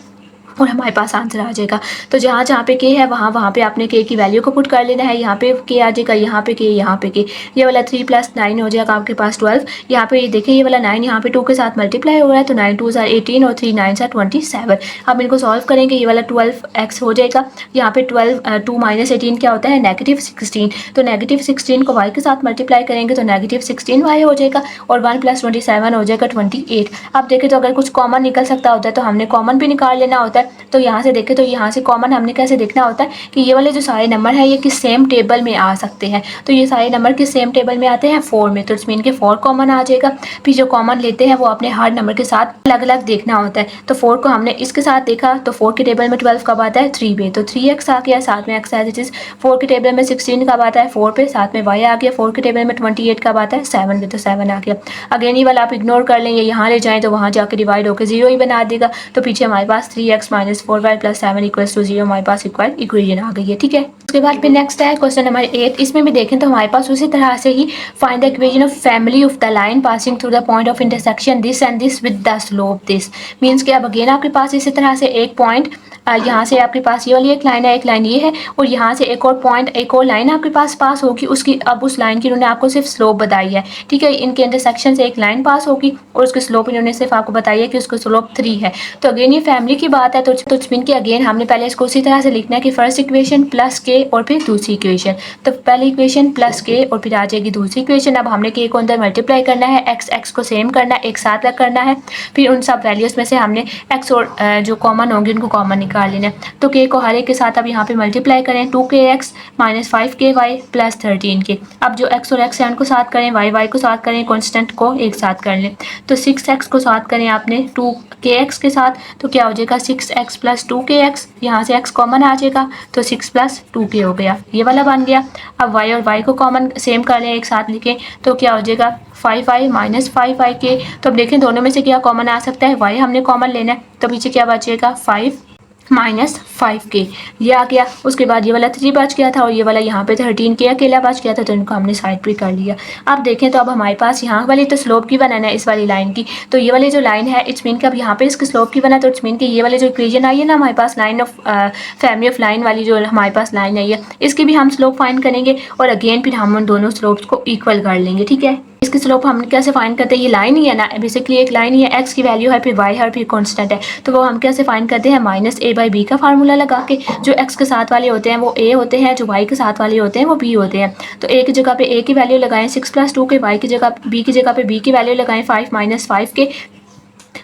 और हमारे पास आंसर आ जाएगा। तो जहाँ जहाँ पे k है वहाँ पे आपने k की वैल्यू को पुट कर लेना है। यहाँ पे k आ जाएगा, यहाँ पे k, यहाँ पे k, ये वाला 3 + 9 हो जाएगा आपके पास 12। यहाँ पे ये देखें ये वाला 9 यहाँ पे 2 के साथ मल्टीप्लाई हो रहा है, तो 9 2 = 18 और 3 9 = 27। अब इनको सॉल्व करेंगे, ये वाला 12x हो जाएगा, यहाँ पे 2 - 18 क्या होता है -16, तो -16 को y के साथ मल्टीप्लाई करेंगे तो -16y हो जाएगा, और 1 + 27 हो जाएगा 28। अब देखें तो अगर कुछ कॉमन निकल सकता होता है तो हमने कॉमन भी निकाल लेना होता है। तो यहाँ से देखें तो यहाँ से कॉमन हमने कैसे देखना होता है कि ये वाले जो सारे नंबर हैं ये किस सेम टेबल में आ सकते हैं, तो ये सारे नंबर किस सेम टेबल में आते हैं 4 में, तो इट्स मीन के 4 कॉमन आ जाएगा। फिर जो कॉमन लेते हैं वो अपने हर नंबर के साथ अलग अलग देखना होता है, तो 4 को हमने इसके साथ देखा, तो 4 के टेबल में 12 कब आता है 3 पे, तो 3x आ गया, साथ में x एज इट इज। 4 के टेबल में 16 कब आता है 4 पे, साथ में y आ गया। 4 के टेबल में 28 कब आता है 7 पे, तो 7 आ गया। अगेन ये वाला आप इग्नोर कर लेंगे, यहाँ ले जाएँ तो वहाँ जाकर डिवाइड होकर 0 ही बना देगा, तो पीछे हमारे पास 3x - 4y + 7 = 0 हमारे पास इक्वेशन आ गई है, ठीक है। उसके बाद फिर नेक्स्ट है क्वेश्चन नंबर 8। इसमें भी देखें तो हमारे पास उसी तरह से ही find the equation of family of the line passing through the point of intersection this and this with the slope this. Means कि अब अगेन आपके पास इसी तरह से एक पॉइंट, यहाँ से आपके पास ये वाली एक लाइन है, एक लाइन ये है, और यहाँ से एक और पॉइंट, एक और लाइन आपके पास होगी, उसकी अब उस लाइन की इन्होंने आपको सिर्फ स्लोप बताई है, ठीक है। इनके इंटरसेक्शन से एक लाइन पास होगी और उसकी स्लोप इन्होंने सिर्फ आपको बताई है कि उसकी स्लोप 3 है। तो अगेन ये फैमिली की बात है, तो मीन कि अगेन हमने पहले इसको उसी तरह से लिखना है कि फर्स्ट इक्वेशन प्लस k और फिर दूसरी इक्वेशन, तो पहली इक्वेशन प्लस k और फिर आ जाएगी दूसरी इक्वेशन। अब हमने k को अंदर मल्टीप्लाई करना है, x को सेम करना है, एक साथ रख करना है, फिर उन सब वैल्यूज में से हमने x और जो कॉमन होंगे उनको कॉमन निकाल लेना है। तो k को हर एक के साथ अब यहाँ पे मल्टीप्लाई करें, 2kx - 5ky + 13k। अब जो x और x है उनको साथ करें, y को साथ करें, कॉन्स्टेंट को एक साथ कर लें, तो 6x को साथ करें आपने 2kx के साथ, तो क्या हो जाएगा 6 6x प्लस 2kx, यहाँ से x कॉमन आ जाएगा तो 6 प्लस 2k हो गया, ये वाला बन गया। अब y और y को कॉमन सेम कर लें, एक साथ लिखें तो क्या हो जाएगा 5y माइनस 5y तो अब देखें दोनों में से क्या कॉमन आ सकता है, y हमने कॉमन लेना है तो पीछे क्या बचेगा 5 माइनस 5k, ये आ गया। उसके बाद ये वाला 3 बच गया था और ये वाला यहाँ पे 13k अकेला बच गया था, तो इनको हमने साइड पे कर लिया। अब देखें तो अब हमारे पास यहाँ वाली तो स्लोप की बनाना है इस वाली लाइन की, तो ये वाली जो लाइन है इट्स मीन कि अब यहाँ पे इसकी स्लोप की बना, तो इट्स मीन कि ये वाली जो इक्वेशन आई है ना हमारे पास line of family of line वाली जो हमारे पास लाइन आई है, इसकी भी हम स्लोप फाइंड करेंगे और अगेन फिर हम उन दोनों स्लोप्स को इक्वल कर लेंगे, ठीक है। इसकी स्लोप हम कैसे फाइंड करते हैं, ये लाइन ही है ना, बेसिकली एक लाइन ही है, x की वैल्यू है, फिर y है और फिर कांस्टेंट है, तो वो हम कैसे फाइंड करते हैं, माइनस a बाई बी का फार्मूला लगा के। जो x के साथ वाले होते हैं वो a होते हैं, जो y के साथ वाले होते हैं वो b होते हैं। तो a की जगह पे a की वैल्यू लगाएं 6 प्लस 2 के, y की जगह b की जगह पे b की वैल्यू लगाएं 5 माइनस 5 के,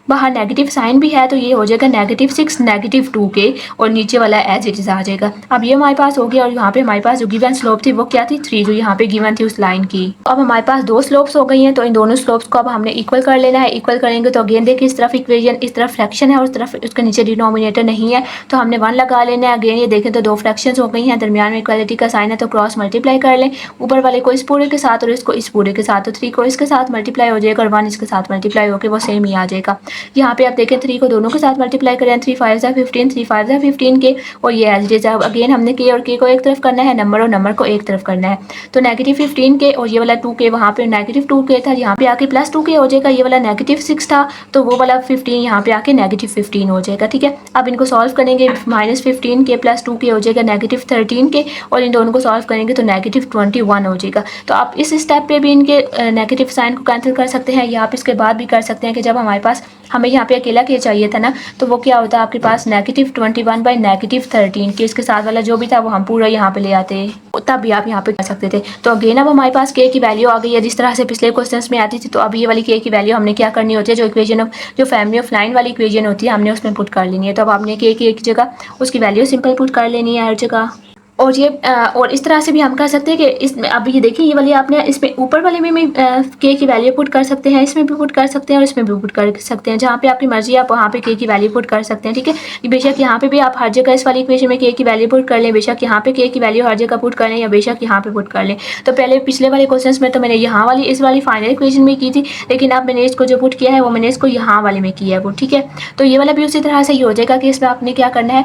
बाहर नेगेटिव साइन भी है तो ये हो जाएगा -6 -2k और नीचे वाला एज इट इज आ जाएगा। अब ये हमारे पास हो गया और यहाँ पे हमारे पास जो गिवन स्लोप थी वो क्या थी 3, जो यहाँ पे गिवन थी उस लाइन की। अब हमारे पास दो स्लोप्स हो गई हैं, तो इन दोनों स्लोप्स को अब हमने इक्वल कर लेना है। इक्वल करेंगे तो अगेन देखिए इस तरफ इक्वेशन, इस तरफ फ्रैक्शन है और उस तरफ उसके नीचे डिनोमिनेटर नहीं है, तो हमने 1 लगा लेना है। अगेन ये देखें तो 2 फ्रैक्शंस हो गई हैं, दरमियान में इक्वालिटी का साइन है तो क्रॉस मल्टीप्लाई कर लें, ऊपर वाले को इस पूरे के साथ और इसको इस पूरे के साथ, तो 3 को इसके साथ मल्टीप्लाई हो जाएगा और 1 इसके साथ मल्टीप्लाई होकर वो सेम ही आ जाएगा। यहाँ पे आप देखें 3 को दोनों के साथ मल्टीप्लाई करें, 3 5 15, 3 5 15 के, और ये एज इट इज अगेन हमने के और के को एक तरफ करना है, नंबर और नंबर को एक तरफ करना है, तो -15 के और ये वाला 2k वहाँ पे -2k था, यहाँ पे आके +2k हो जाएगा। ये वाला -6 था तो वो वाला 15 यहाँ पे आके -15 हो जाएगा, ठीक है। अब इनको सॉल्व करेंगे, -15 के + 2k हो जाएगा -13 के, और इन दोनों को सॉल्व करेंगे तो -21 हो जाएगा। तो आप इस स्टेप पे भी इनके नेगेटिव साइन को कैंसिल कर सकते हैं, या आप इसके बाद भी कर सकते हैं कि जब हमारे पास हमें यहाँ पे अकेला के चाहिए था ना, तो वो क्या होता है आपके पास -21 बाई -13 के, इसके साथ वाला जो भी था वो हम पूरा यहाँ पे ले आते, तब भी आप यहाँ पे कर सकते थे। तो अगेन अब हमारे पास k की वैल्यू आ गई है, जिस तरह से पिछले क्वेश्चंस में आती थी। तो अब ये वाली k की वैल्यू हमने क्या करनी होती है, जो इक्वेशन ऑफ जो फैमिली ऑफ लाइन वाली इक्वेशन होती है हमने उसमें पुट कर लेनी है। तो अब आपने k की एक जगह उसकी वैल्यू सिंपल पुट कर लेनी है हर जगह। और ये और इस तरह से भी हम कर सकते हैं कि इसमें अब ये देखिए ये वाली आपने इसमें ऊपर वाले में के की वैल्यू पुट कर सकते हैं, इसमें भी पुट कर सकते हैं और इसमें भी पुट कर सकते हैं, जहाँ पे आपकी मर्जी आप वहाँ पे के की वैल्यू पुट कर सकते हैं, ठीक है। बेशक यहाँ पे भी आप हर जगह इस वाली इक्वेशन में के की वैल्यू पुट कर लें, बेशक यहाँ पे के की वैल्यू हर जगह पुट कर लें, या बेशक यहाँ पे पुट कर लें। तो पहले पिछले वाले क्वेश्चन में तो मैंने यहाँ वाली इस वाली फाइनल इक्वेशन में की थी, लेकिन अब मैंने इसको जो पुट किया है वो मैंने इसको यहाँ वाले में किया है वो, ठीक है। तो ये वाला भी उसी तरह से ही हो जाएगा कि इसमें आपने क्या करना है,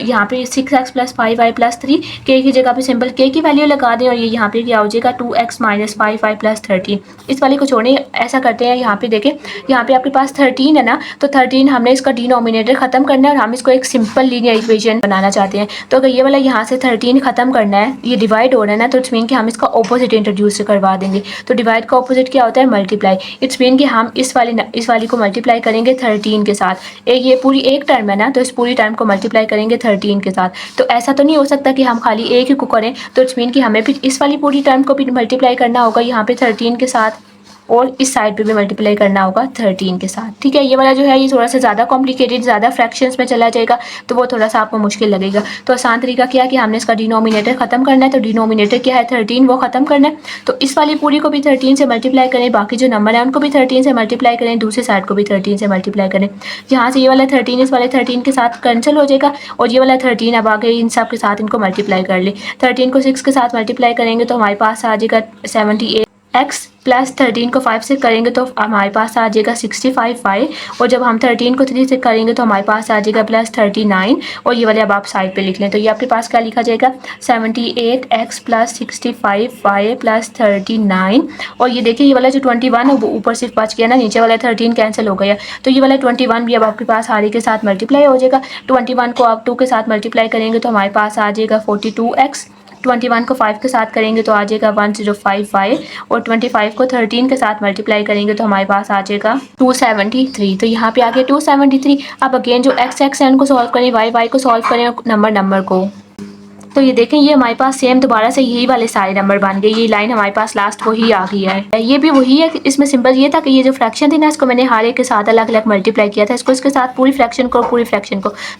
यहाँ पे 6x + 5y + 3 के की जगह पे सिंपल k की वैल्यू लगा दें, और ये यहाँ पे क्या हो जाएगा 2x - 5y + 13। इस वाले को छोड़ने ऐसा करते हैं, यहाँ पे देखें यहाँ पे आपके पास 13 है ना, तो 13 हमने इसका डिनोमिनेटर खत्म करना है और हम इसको एक सिंपल लीनियर इक्वेशन बनाना चाहते हैं। तो अगर ये वाला यहाँ से 13 खत्म करना है, ये डिवाइड हो रहा है ना, तो इट्स मीन कि हम इसका ऑपोजिट इंट्रोड्यूस करवा देंगे। तो डिवाइड का ऑपोजिट क्या होता है, मल्टीप्लाई। इट्स मीन कि हम इस वाली को मल्टीप्लाई करेंगे 13 के साथ। ये पूरी एक टर्म है ना, तो इस पूरी टर्म को मल्टीप्लाई करेंगे 13 के साथ। तो ऐसा तो नहीं हो सकता कि हम खाली एक ही को करें, तो इट्स मीन कि हमें फिर इस वाली पूरी टर्म को भी मल्टीप्लाई करना होगा यहाँ पे 13 के साथ, और इस साइड पे भी मल्टीप्लाई करना होगा 13 के साथ, ठीक है। ये वाला जो है ये थोड़ा सा ज़्यादा कॉम्प्लिकेटेड, ज़्यादा फ्रैक्शंस में चला जाएगा, तो वो थोड़ा सा आपको मुश्किल लगेगा। तो आसान तरीका क्या है कि हमने इसका डिनोमिनेटर ख़त्म करना है। तो डिनोमिनेटर क्या है 13, वो ख़त्म करना है। तो इस वाली पूरी को भी 13 से मल्टीप्लाई करें, बाकी जो नंबर है उनको भी 13 से मल्टीप्लाई करें, दूसरी साइड को भी 13 से मल्टीप्लाई करें। यहाँ से ये वाला 13 इस वाले 13 के साथ कैंसिल हो जाएगा, और ये वाला 13 अब आगे इन सब के साथ इनको मल्टीप्लाई कर ले। 13 को 6 के साथ मल्टीप्लाई करेंगे तो हमारे पास आ जाएगा 78x, प्लस 13 को 5 से करेंगे तो हमारे पास आ जाएगा 65y, और जब हम 13 को 3 से करेंगे तो हमारे पास आ जाएगा +39, और ये वाले अब आप साइड पे लिख लें। तो ये आपके पास क्या लिखा जाएगा 78x + 65y + 39, और ये देखिए ये वाला जो 21 है वो ऊपर सिर्फ बच गया ना, नीचे वाला 13 कैंसिल हो गया, तो ये वाला 21 भी अब आपके पास आर के साथ मल्टीप्लाई हो जाएगा। 21 को आप 2 के साथ मल्टीप्लाई करेंगे तो हमारे पास आ जाएगा 42x, 21 को 5 के साथ करेंगे तो आ जाएगा 105y, और 25 को 13 के साथ मल्टीप्लाई करेंगे तो हमारे पास आ जाएगा 273। तो यहाँ पे आ गया 273। अब अगेन जो x है उनको सॉल्व करें, y को सॉल्व करें, नंबर को तो ये देखें ये हमारे पास सेम दोबारा से यही वाले सारे नंबर बन गए, ये लाइन हमारे पास लास्ट वही आ गई है। ये भी वही है, इसमें सिंपल ये था कि ये जो फ्रैक्शन थी ना इसको मैंने हर एक के साथ अलग अलग मल्टीप्लाई किया था, इसको इसके साथ पूरी फ्रैक्शन को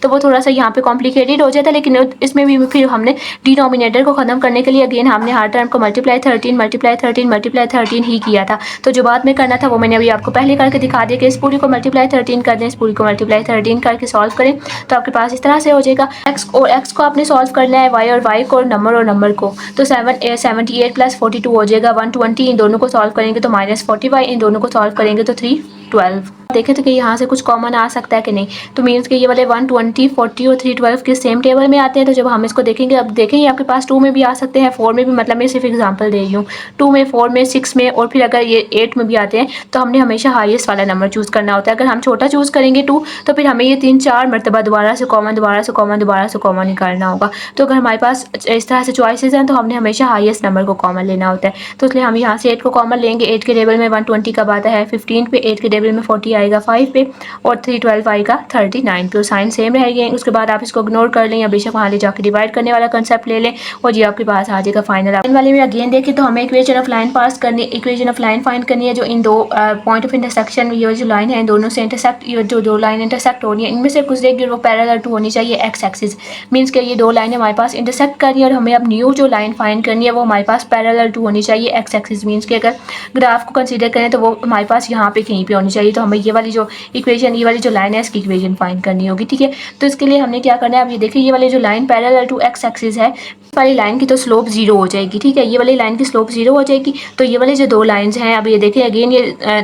तो वो थोड़ा सा यहाँ पे कॉम्प्लिकेटेड हो जाता है। लेकिन इसमें भी फिर हमने डिनोमिनेटर को ख़त्म करने के लिए अगेन हमने हर टर्म को मल्टीप्लाई 13 ही किया था। तो जो बाद में करना था वो मैंने अभी आपको पहले करके दिखा दिया कि इस पूरी को मल्टीप्लाई 13 कर दें, इस पूरी को मल्टीप्लाई 13 करके सॉल्व करें तो आपके पास इस तरह से हो जाएगा। एक्स को आपने सॉल्व करना है, वाई को और नंबर को। तो 78 प्लस 42 हो जाएगा 120। इन दोनों को सॉल्व करेंगे तो -40y, इन दोनों को सॉल्व करेंगे तो 312। देखें तो कि यहाँ से कुछ कॉमन आ सकता है कि नहीं, तो मीन्स कि ये वाले 120, 40 और 312 के सेम टेबल में आते हैं। तो जब हम इसको देखेंगे, अब देखेंगे आपके पास 2 में भी आ सकते हैं, 4 में भी, मतलब मैं सिर्फ एग्जांपल दे रही हूँ। 2 में, 4 में, 6 में और फिर अगर ये 8 में भी आते हैं तो हमने हमेशा हाईएस्ट वाला नंबर चूज़ करना होता है। अगर हम छोटा चूज़ करेंगे 2 तो फिर हमें ये 3-4 मरतबा दोबारा से कॉमन निकालना होगा। तो अगर हमारे पास इस तरह से चॉइसेस हैं तो हमने हमेशा हाईएस्ट नंबर को कॉमन लेना होता है। तो इसलिए हम यहाँ से 8 को कॉमन लेंगे। 8 के टेबल में 120 कब आता है? 15 पे। 8 के टेबल में 40 आएगा 5 पे और 312 आएगा 39 पे। साइन सेम रहेंगे। उसके बाद आप इसको इग्नोर कर लें या बेशक वहाँ ले जाकर डिवाइड करने वाला कंसेप्ट ले लें और ये आपके पास आ जाएगा फाइनल। लाइन वाले में अगेन देखें तो हमें इक्वेशन ऑफ लाइन पास करनी, इक्वेशन ऑफ लाइन फाइंड करनी है जो इन दो पॉइंट ऑफ इंटरसेक्शन, ये जो लाइन है इन दोनों से इंटरसेक्ट, ये जो दो लाइन इंटरसेक्ट हो रही है इनमें से कुछ देख वो पैरेलल टू होनी चाहिए एक्स एक्सिस। मीन्स के ये दो लाइनें हमारे पास इंटरसेक्ट कर रही है और हमें अब न्यू जो लाइन फाइंड करनी है वो हमारे पास पैरेलल टू होनी चाहिए एक्स एक्सिस। मीन्स के अगर ग्राफ को कंसीडर करें तो वो हमारे पास यहाँ पे कहीं पे होनी चाहिए। तो हमें ये वाली जो इक्वेशन, ये वाली जो लाइन है इसकी इक्वेशन फाइंड करनी होगी, ठीक है। तो इसके लिए हमने क्या करना है, अब ये देखिए ये वाली जो line parallel to x axis है वाली लाइन की तो स्लोप 0 हो जाएगी, ठीक है। ये वाली लाइन की स्लोप 0 हो जाएगी। तो ये वाली जो दो लाइंस हैं, अब ये देखिए अगेन ये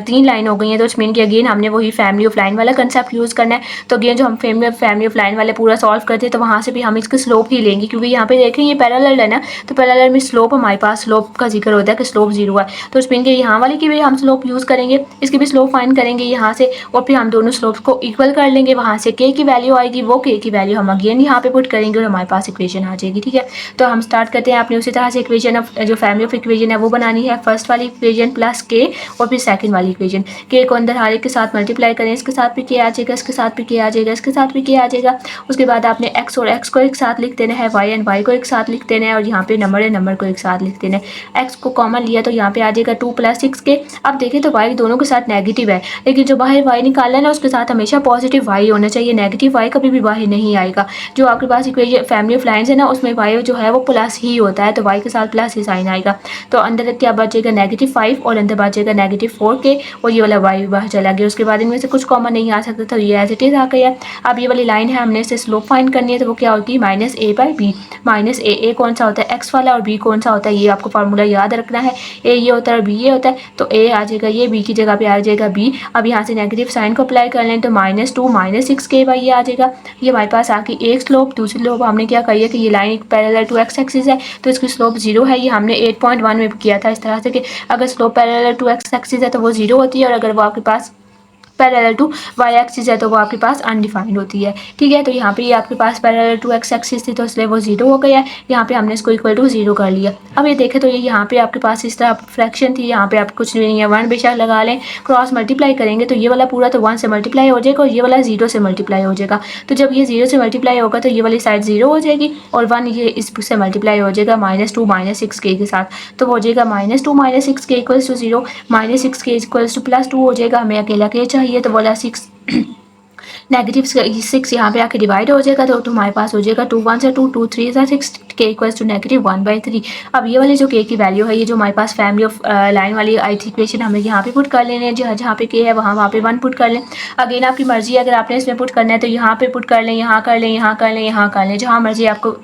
3 लाइन हो गई हैं, तो इस मीन कि अगेन हमने वही फैमिली ऑफ लाइन वाला कंसेप्ट यूज़ करना है। तो अगेन जो हम फैमिली ऑफ लाइन वाले पूरा सॉल्व करते हैं तो वहाँ से भी हम इसकी स्लोप ही लेंगे, क्योंकि यहाँ पे देखें ये पैरेलल है ना, तो पैरेलल में स्लोप हमारे पास स्लोप का जिक्र होता है कि स्लोप 0 है। तो इस मीन के यहाँ वाली की भी हम स्लोप यूज़ करेंगे, इसकी भी स्लोप फाइंड करेंगे यहाँ से और फिर हम दोनों स्लोप्स को इक्वल कर लेंगे। वहाँ से के की वैल्यू आएगी, वो के की वैल्यू हम अगेन यहाँ पे पुट करेंगे और हमारे पास इक्वेशन आ जाएगी, ठीक है। तो हम स्टार्ट करते हैं। आपने उसी तरह से इक्वेशन ऑफ जो फैमिली ऑफ इक्वेशन है वो बनानी है। फर्स्ट वाली इक्वेशन प्लस के और फिर सेकंड वाली इक्वेशन। के को अंदर हर एक के साथ मल्टीप्लाई करें, इसके साथ भी के आ जाएगा, इसके साथ भी के आ जाएगा, इसके साथ भी के आ जाएगा। उसके बाद आपने एक्स और एक्स को एक साथ लिख देना है, वाई एंड वाई को एक साथ लिख देना है और यहाँ पे नंबर है, नंबर को एक साथ लिख देना है। एक्स को कॉमन लिया तो यहाँ पे आ जाएगा 2 + 6 के। अब देखें तो वाई दोनों के साथ नेगेटिव है, लेकिन जो बाहर वाई निकालना है ना उसके साथ हमेशा पॉजिटिव वाई होना चाहिए, नेगेटिव वाई कभी भी बाहर नहीं आएगा। जो आपके पास इक्वेशन फैमिली ऑफ लाइन्स है ना उसमें वाई जो है वो प्लस ही होता है, तो वाई के साथ प्लस ही साइन आएगा। तो अंदर क्या बचेगा -5 और अंदर बचेगा -4 के और ये वाला वाई बाहर चला गया। उसके बाद इनमें से कुछ कॉमन नहीं आ सकता, तो ये एज इट इज आ गया। अब ये वाली लाइन है हमने इसे स्लोप फाइंड करनी है, तो वो क्या होगी -a/b। -a कौन सा होता है एक्स वाला और b कौन सा होता है, ये आपको फार्मूला याद रखना है। a ये होता है और b ये होता है, तो a आ जाएगा ये, b की जगह पे आ जाएगा b। अब यहाँ से नेगेटिव साइन को अप्लाई कर लें तो -2 -6 के बाई ये आ जाएगा। ये हमारे पास आके एक स्लोप, दूसरी स्लोप हमने क्या कही है कि ये line parallel to x axis है तो इसकी स्लोप 0 है। ये हमने 8.1 में किया था इस तरह से कि अगर slope parallel to x axis है तो वो 0 होती है और अगर वो आपके पास पैरेलल टू वाई एक्सिस है तो वो आपके पास अनडिफाइंड होती है, ठीक है। तो यहाँ पे ये आपके पास पैरेलल टू एक्स एक्सिस थी तो इसलिए वो 0 हो गया है। यहाँ पे हमने इसको इक्वल टू 0 कर लिया। अब ये देखें तो ये यहाँ पे आपके पास इस तरह फ्रैक्शन थी, यहाँ पे आप कुछ नहीं है 1 बेशक लगा लें, क्रॉस मल्टीप्लाई करेंगे तो ये वाला पूरा तो 1 से मल्टीप्लाई हो जाएगा और ये वाला 0 से मल्टीप्लाई हो जाएगा। तो जब ये 0 से मल्टीप्लाई होगा तो ये वाली साइड 0 हो जाएगी और 1 ये इससे मल्टीप्लाई हो जाएगा -2 -6 के साथ, तो वो हो जाएगा -2 -6 के इक्वल्स टू 0, -6 के इक्वल्स टू +2 हो जाएगा। हमें अकेला के चाहिए तो बोला 6 -6 यहाँ पे आके डिवाइड हो जाएगा तो हमारे पास हो जाएगा 2 1 से 2 2 3 से 6 के इक्वल्स टू -1/3। अब ये वाली जो के की वैल्यू है, ये जो हमारे पास फैमिली ऑफ लाइन वाली आई थी इक्वेशन हमें यहाँ पे पुट कर लेने हैं। जहाँ पे के है वहाँ पे 1 पुट कर लें। अगेन आपकी मर्जी है, अगर आपने इसमें पुट करना है तो यहाँ पे पुट कर लें, यहाँ कर लें, यहाँ कर लें, यहाँ कर लें, जहाँ मर्जी आपको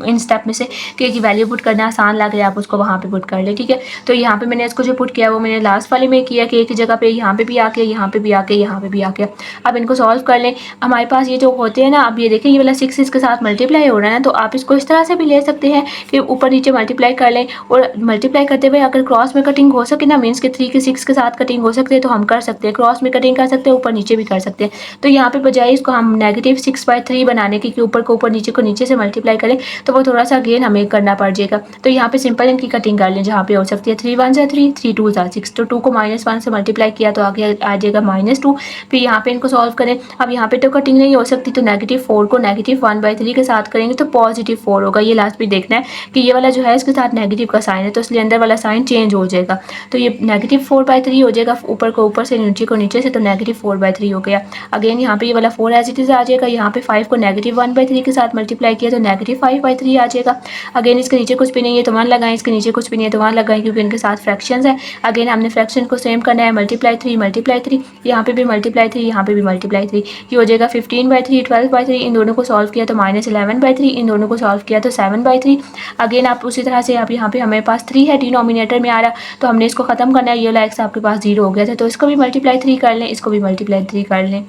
इन स्टेप में से के की वैल्यू पुट करना आसान लग रहा है आप उसको वहाँ पे पुट कर लें, ठीक है। तो यहाँ पे मैंने इसको जो पुट किया वो मैंने लास्ट वाले में किया कि एक जगह पे यहाँ पे भी आके, यहाँ पे भी आके, यहाँ पे भी आके। अब इनको सॉल्व कर लें। हमारे पास ये जो होते हैं ना, अब ये देखें ये वाला 6 इसके साथ मल्टीप्लाई हो रहा है ना, तो आप इसको इस तरह से भी ले सकते हैं कि ऊपर नीचे मल्टीप्लाई कर लें और मल्टीप्लाई करते हुए अगर क्रॉस में कटिंग हो सके ना, मीन्स के 3 के 6 के साथ कटिंग हो सकते हैं तो हम कर सकते हैं, क्रॉस में कटिंग कर सकते हैं, ऊपर नीचे भी कर सकते हैं। तो यहाँ पे बजाय इसको हम -6/3 बनाने की कि ऊपर को ऊपर नीचे को नीचे से मल्टीप्लाई करें तो वो थोड़ा सा अगेन हमें करना पड़ जाएगा। तो यहाँ पे सिंपल इनकी कटिंग कर लें जहाँ पे हो सकती है। 3 1 = 3, 3 2 = 6, तो 2 को -1 से मल्टीप्लाई किया तो आगे आ जाएगा -2। फिर यहाँ पे इनको सॉल्व करें। अब यहाँ पे तो कटिंग नहीं हो सकती, तो -4 को -1/3 के साथ करेंगे तो +4 होगा। ये लास्ट भी देखना है कि ये वाला जो है इसके साथ नेगेटिव का साइन है, तो इसलिए अंदर वाला साइन चेंज हो जाएगा। तो ये -4/3 हो जाएगा, ऊपर को ऊपर से, नीचे को नीचे से, तो -4/3 हो गया। अगेन यहाँ पे ये वाला 4 एज इट इज़ आ जाएगा। यहाँ पे 5 को -1/3 के साथ मल्टीप्लाई किया तो -5/3 आ जाएगा। अगेन इसके नीचे कुछ भी नहीं है तो 1 लगाएं, इसके नीचे कुछ भी नहीं है तो 1 लगाएं, क्योंकि इनके साथ फ्रैक्शंस है। अगेन हमने फ्रैक्शन को सेम करना है, ×3 यहाँ पे भी ×3, यहाँ पे भी ×3। ये हो जाएगा 15/3, 12/3। इन दोनों को सॉल्व किया तो -11/3, इन दोनों को सॉल्व किया तो 7/3। अगेन आप उसी तरह से, आप यहाँ पे हमारे पास 3 है डिनोमिनेटर में आ रहा, तो हमने इसको खत्म करना है। ये वाला x आपके पास 0 हो गया था, तो इसको भी ×3 कर लें, इसको भी ×3 कर लें।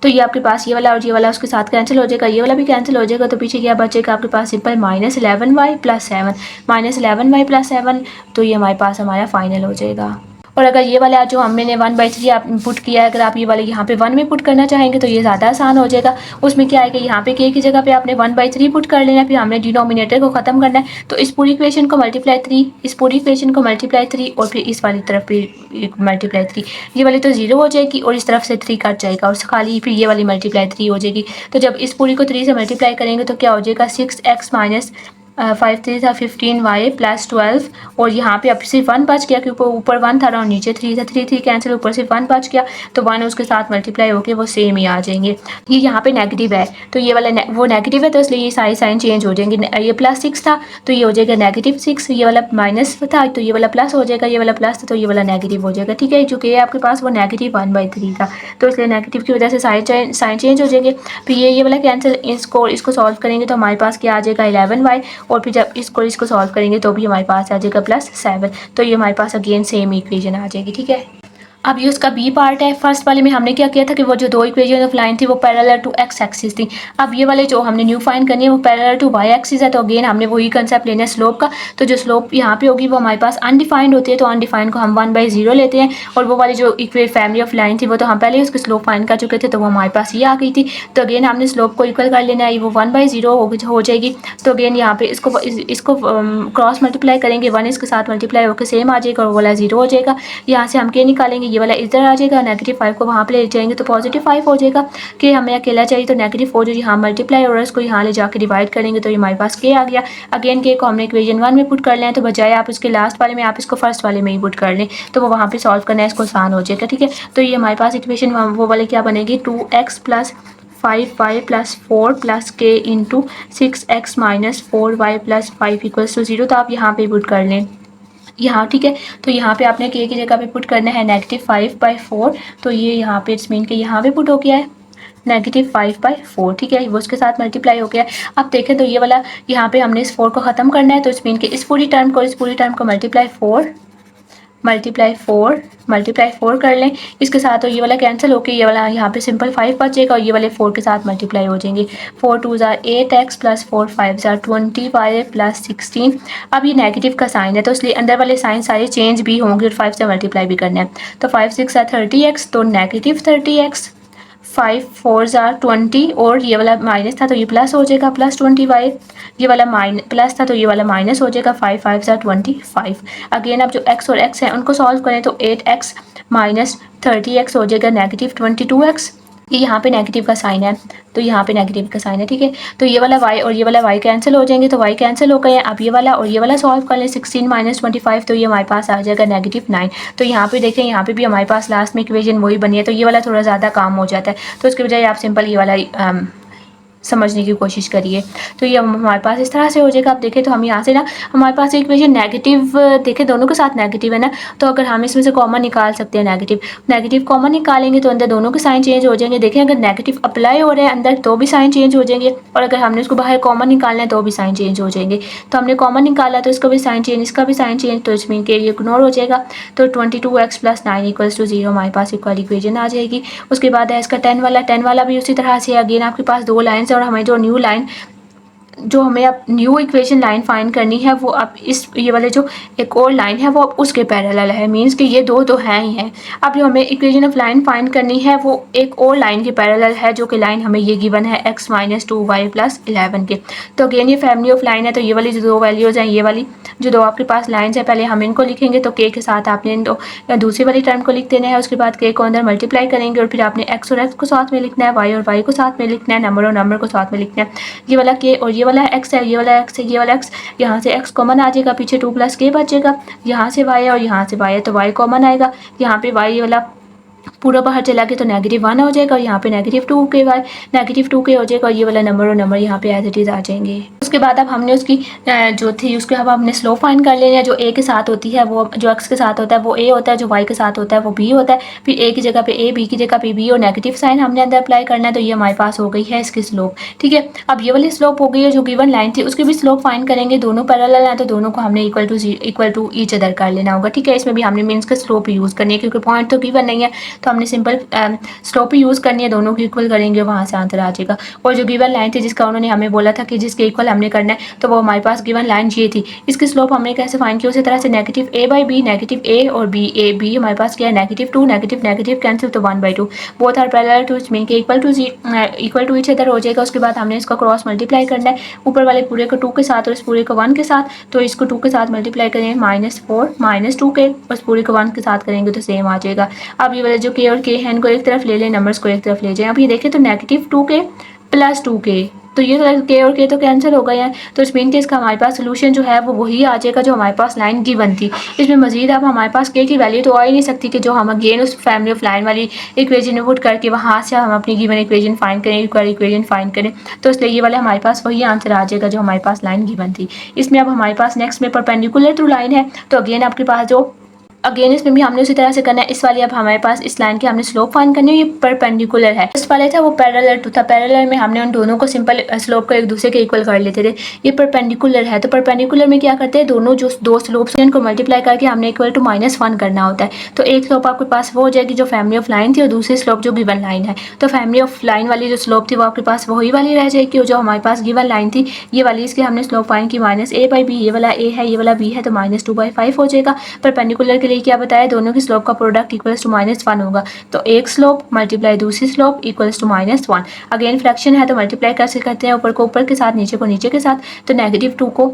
तो ये आपके पास ये वाला और ये वाला उसके साथ कैंसिल हो जाएगा, ये वाला भी कैंसिल हो जाएगा। तो पीछे क्या बचेगा आपके पास, सिंपल -11y + 7, -11y + 7। तो ये हमारे पास हमारा फाइनल हो जाएगा। और अगर ये वाला जो हमने 1/3 आप पुट किया है, अगर आप ये वाले यहाँ पे 1 में पुट करना चाहेंगे तो ये ज़्यादा आसान हो जाएगा। उसमें क्या है कि यहाँ पे k की जगह पे आपने 1/3 पुट कर लेना है, फिर हमने डिनोमिनेटर को ख़त्म करना है। तो इस पूरी इक्वेशन को ×3, इस पूरी इक्वेशन को ×3 और फिर इस वाली तरफ भी ×3। ये वाली तो 0 हो जाएगी और इस तरफ से 3 कट जाएगा और खाली फिर ये वाली ×3 हो जाएगी। तो जब इस पूरी को 3 से मल्टीप्लाई करेंगे तो क्या हो जाएगा, 6x - 5 3 था 15y + 12। और यहाँ पे अब सिर्फ 1 बच गया, क्योंकि ऊपर 1 था और नीचे 3 था, 3 कैंसिल, ऊपर सिर्फ 1 बच गया, तो 1 उसके साथ मल्टीप्लाई होके वो सेम ही आ जाएंगे। ये यहाँ पे नेगेटिव है, तो ये वाला वो नेगेटिव है, तो इसलिए ये सारे साइन चेंज हो जाएंगे। ये +6 था तो ये हो जाएगा -6, ये वाला माइनस था तो ये वाला प्लस हो जाएगा, ये वाला प्लस था तो ये वाला नेगेटिव हो जाएगा। ठीक है, चूँकि आपके पास वो -1/3 था, तो इसलिए नेगेटिव की वजह से साइन चेंज हो जाएंगे। फिर ये वाला कैंसिल, इसको सॉल्व करेंगे तो हमारे पास क्या आ जाएगा, 11y। और फिर जब इसको सॉल्व करेंगे तो भी हमारे पास आ जाएगा +7। तो ये हमारे पास अगेन सेम इक्वेशन आ जाएगी। ठीक है, अब ये उसका बी पार्ट है। फर्स्ट वाले में हमने क्या किया था कि वो जो 2 इक्वेशन ऑफ लाइन थी वो पैरेलल टू x एक्सिस थी। अब ये वाले जो हमने न्यू फाइंड करनी है वो पैरेलल टू y एक्सिस है, तो अगेन हमने वही कंसेप्ट लेना है स्लोप का। तो जो स्लोप यहाँ पे होगी वो हमारे पास अनडिफाइंड होती है, तो अनडिफाइंड को हम 1/0 लेते हैं। और वो वाली जो फैमिली ऑफ लाइन थी वो तो हम पहले उसकी स्लोप फाइंड कर चुके थे, तो वो हमारे पास ये आ गई थी। तो अगेन हमने स्लोप को इक्वल कर लेना है, वो 1/0 हो जाएगी। तो अगेन यहाँ पे इसको क्रॉस मल्टीप्लाई करेंगे, 1 इसके साथ मल्टीप्लाई होकर सेम आ जाएगा और वो वाला 0 हो जाएगा। यहाँ से हम क्या निकालेंगे, ये वाला इधर आ जाएगा, -5 को वहाँ पे ले जाएंगे तो +5 हो जाएगा। कि हमें अकेला चाहिए तो -4 जो यहाँ मल्टीप्लाई और इसको यहाँ ले जाकर डिवाइड करेंगे तो ये हमारे पास k आ गया। अगेन k को हमने इक्वेशन 1 में पुट कर लें, तो बजाय आप उसके लास्ट वाले में आप इसको फर्स्ट वाले में ही पुट कर लें, तो वो वहाँ पे सॉल्व करना है, इसको आसान हो जाएगा। ठीक है, तो ये हमारे पास इक्वेशन वो वाले क्या बनेगी, 2x + 5y + 4 + k × 6x - 4y + 5 = 0। तो आप यहाँ पे पुट कर लें यहाँ। ठीक है, तो यहाँ पे आपने k की जगह पे पुट करना है -5/4। तो ये यहाँ पे इट्स मीन के यहाँ पे पुट हो गया है -5/4। ठीक है, वो उसके साथ मल्टीप्लाई हो गया। अब देखें तो ये वाला यहाँ पे हमने इस 4 को ख़त्म करना है, तो इट्स मीन के इस पूरी टर्म को मल्टीप्लाई 4 कर लें इसके साथ, तो ये वाला कैंसिल होके ये वाला यहाँ पे सिंपल 5 बचेगा और ये वाले 4 के साथ मल्टीप्लाई हो जाएंगे। 4 2 = 8x + 4 5 = 20y + 16। अब ये नेगेटिव का साइन है, तो इसलिए अंदर वाले साइन सारे चेंज भी होंगे और 5 से मल्टीप्लाई भी करना है। तो 5 6 = 30x, तो -30x। 5 4 = 20 और ये वाला माइनस था तो ये प्लस हो जाएगा, +20y। ये वाला प्लस था तो ये वाला माइनस हो जाएगा, 5 5 = 25। अगेन अब जो x और x हैं उनको सॉल्व करें तो 8x - 30x हो जाएगा -22x। ये यहाँ पे नेगेटिव का साइन है, तो यहाँ पे नेगेटिव का साइन है। ठीक है, तो ये वाला y और ये वाला y कैंसिल हो जाएंगे, तो y कैंसिल हो गए हैं। अब ये वाला और ये वाला सॉल्व कर लें, 16 - 25, तो ये हमारे पास आ जाएगा -9। तो यहाँ पे देखें, यहाँ पे भी हमारे पास लास्ट में इक्वेशन वही बनी है, तो ये वाला थोड़ा ज़्यादा काम हो जाता है, तो उसके बजाय आप सिंपल ये वाला समझने की कोशिश करिए। तो ये हमारे पास इस तरह से हो जाएगा। आप देखें तो हम यहाँ से ना हमारे पास इक्वेशन नेगेटिव, देखें दोनों के साथ नेगेटिव है ना, तो अगर हम इसमें से कॉमन निकाल सकते हैं, नेगेटिव कॉमन निकालेंगे तो अंदर दोनों के साइन चेंज हो जाएंगे। देखें अगर नेगेटिव अप्लाई हो रहे हैं अंदर तो भी साइन चेंज हो जाएंगे, और अगर हमने उसको बाहर कॉमन निकालना है तो भी साइन चेंज हो जाएंगे। तो हमने कॉमन निकाला तो इसका भी साइन चेंज, इसका भी साइन चेंज, तो इसमें के ये इग्नोर हो जाएगा। तो 22x + 9 = 0 हमारे पास इक्वल इक्वेशन आ जाएगी। उसके बाद है इसका 10 वाला भी उसी तरह से। अगेन आपके पास 2 लाइन्स और हमें जो न्यू लाइन जो हमें अब न्यू इक्वेशन लाइन फाइंड करनी है वो अब इस ये वाले जो एक और लाइन है वो अब उसके पैरेलल है, मींस कि ये दो तो हैं ही हैं। अब जो हमें इक्वेशन ऑफ लाइन फाइंड करनी है वो एक और लाइन के पैरेलल है, जो कि लाइन हमें ये गिवन है x - 2y + 11 के। तो अगेन ये फैमिली ऑफ लाइन है, तो ये वाली जो दो वैल्यूज़ हैं, ये वाली जो दो आपके पास लाइन्स है, पहले हम इनको लिखेंगे तो k के साथ आपने इन दो दूसरी वाली टर्म को लिख देना है, उसके बाद k को अंदर मल्टीप्लाई करेंगे और फिर आपने x और x को साथ में लिखना है, y और y को साथ में लिखना है, नंबर और नंबर को साथ में लिखना है। ये वाला k और ये वाला x है, ये वाला x है, ये वाला x, यहाँ से x कॉमन आ जाएगा, पीछे 2 + k बचेगा, यहाँ से y है और यहाँ से y है तो y कॉमन आएगा, यहाँ पे y वाला पूरा बाहर चला गया तो -1 हो जाएगा और यहाँ पे -2k हो जाएगा और ये वाला नंबर और नंबर यहाँ पे एज इट इज़ आ जाएंगे। उसके बाद अब हमने उसकी जो थी उसके अब हमने स्लोप फाइंड कर लेना है। जो a के साथ होती है वो जो x के साथ होता है वो a होता है, जो y के साथ होता है वो b होता है। फिर a की जगह पे a, b की जगह पे b और नेगेटिव साइन हमने अंदर अप्लाई करना है, तो ये हमारे पास हो गई है इसकी स्लोप। ठीक है, अब ये वाली स्लोप हो गई है जो गिवन लाइन थी उसकी भी स्लोप फाइंड करेंगे। दोनों पैरेलल है तो दोनों को हमने इक्वल टू ईच अदर कर लेना होगा। ठीक है, इसमें भी हमने मीन्स का स्लोप यूज़ करनी है क्योंकि पॉइंट तो गिवन नहीं है, तो हमने सिंपल स्लोप ही यूज़ करनी है, दोनों की इक्वल करेंगे, वहाँ से आंसर आ जाएगा। और जो गिवन लाइन थी जिसका उन्होंने हमें बोला था कि जिसके इक्वल हमने करना है, तो वो हमारे पास गिवन लाइन ये थी। इसकी स्लोप हमने कैसे फाइंड की, उसी तरह से -a/b, -a और b हमारे पास क्या है -2, नेगेटिव कैंसिल तो 1/2, both are parallel to mean के इक्वल टू ईच अदर हो जाएगा। उसके बाद हमने इसका क्रॉस मल्टीप्लाई करना है, ऊपर वाले पूरे को 2 के साथ और इस पूरे को 1 के साथ, तो इसको 2 के साथ मल्टीप्लाई करेंगे -4 - 2k, उस पूरे को 1 के साथ करेंगे तो सेम आ जाएगा। अब ये वाले जो k और k है इनको एक तरफ ले लें, नंबर्स को एक तरफ ले जाएं। अब ये देखें तो -2k + 2k, तो ये तो k और k तो कैंसिल हो गए हैं, तो इस मीन के इसका हमारे पास सोल्यूशन जो है वो वही आ जाएगा जो हमारे पास लाइन गिवन थी। इसमें मजीद अब हमारे पास k की वैल्यू तो आ ही नहीं सकती कि जो हम अगेन उस फैमिली ऑफ लाइन वाली इक्वेशन में पुट करके वहाँ से हम अपनी गिवन इक्वेशन फाइंड करें, इक्वेशन फाइंड करें, तो इसलिए ये वाला हमारे पास वही आंसर आ जाएगा जो हमारे पास लाइन गिवन थी। इसमें अब हमारे पास नेक्स्ट में परपेंडिकुलर थ्रू लाइन है, तो अगेन आपके पास जो अगेन इसमें भी हमने उसी तरह से करना है। इस वाली अब हमारे पास इस लाइन की हमने स्लोप फाइंड करनी है, ये परपेंडिकुलर है। फर्स्ट वाले था वो पैरेलल टू था, पैरेलल में हमने उन दोनों को सिंपल स्लोप को एक दूसरे के इक्वल कर लेते थे। ये परपेंडिकुलर है, तो परपेंडिकुलर में क्या करते हैं, दोनों जो दो स्लोप्स हैं उनको मल्टीप्लाई करके हमने इक्वल टू -1 करना होता है। तो एक स्लोप आपके पास वो हो जाएगी जो फैमिली ऑफ लाइन थी और दूसरी स्लोप जो गिवन लाइन है। तो फैमिली ऑफ लाइन वाली जो स्लोप थी वो आपके पास वही वाली रह जाएगी और जो हमारे पास गिवन लाइन थी ये वाली, इसकी हमने स्लोप फाइंड की -a/b, ये वाला a है ये वाला b है तो -2/5 हो जाएगा। परपेंडिकुलर के लिए क्या बताया, दोनों की स्लोप का प्रोडक्ट इक्वल्स टू -1 होगा, तो एक स्लोप मल्टीप्लाई दूसरी slope equals to -1। Again fraction है तो मल्टीप्लाई कैसे करते हैं, ऊपर को ऊपर के साथ नीचे को नीचे के साथ, तो -2 को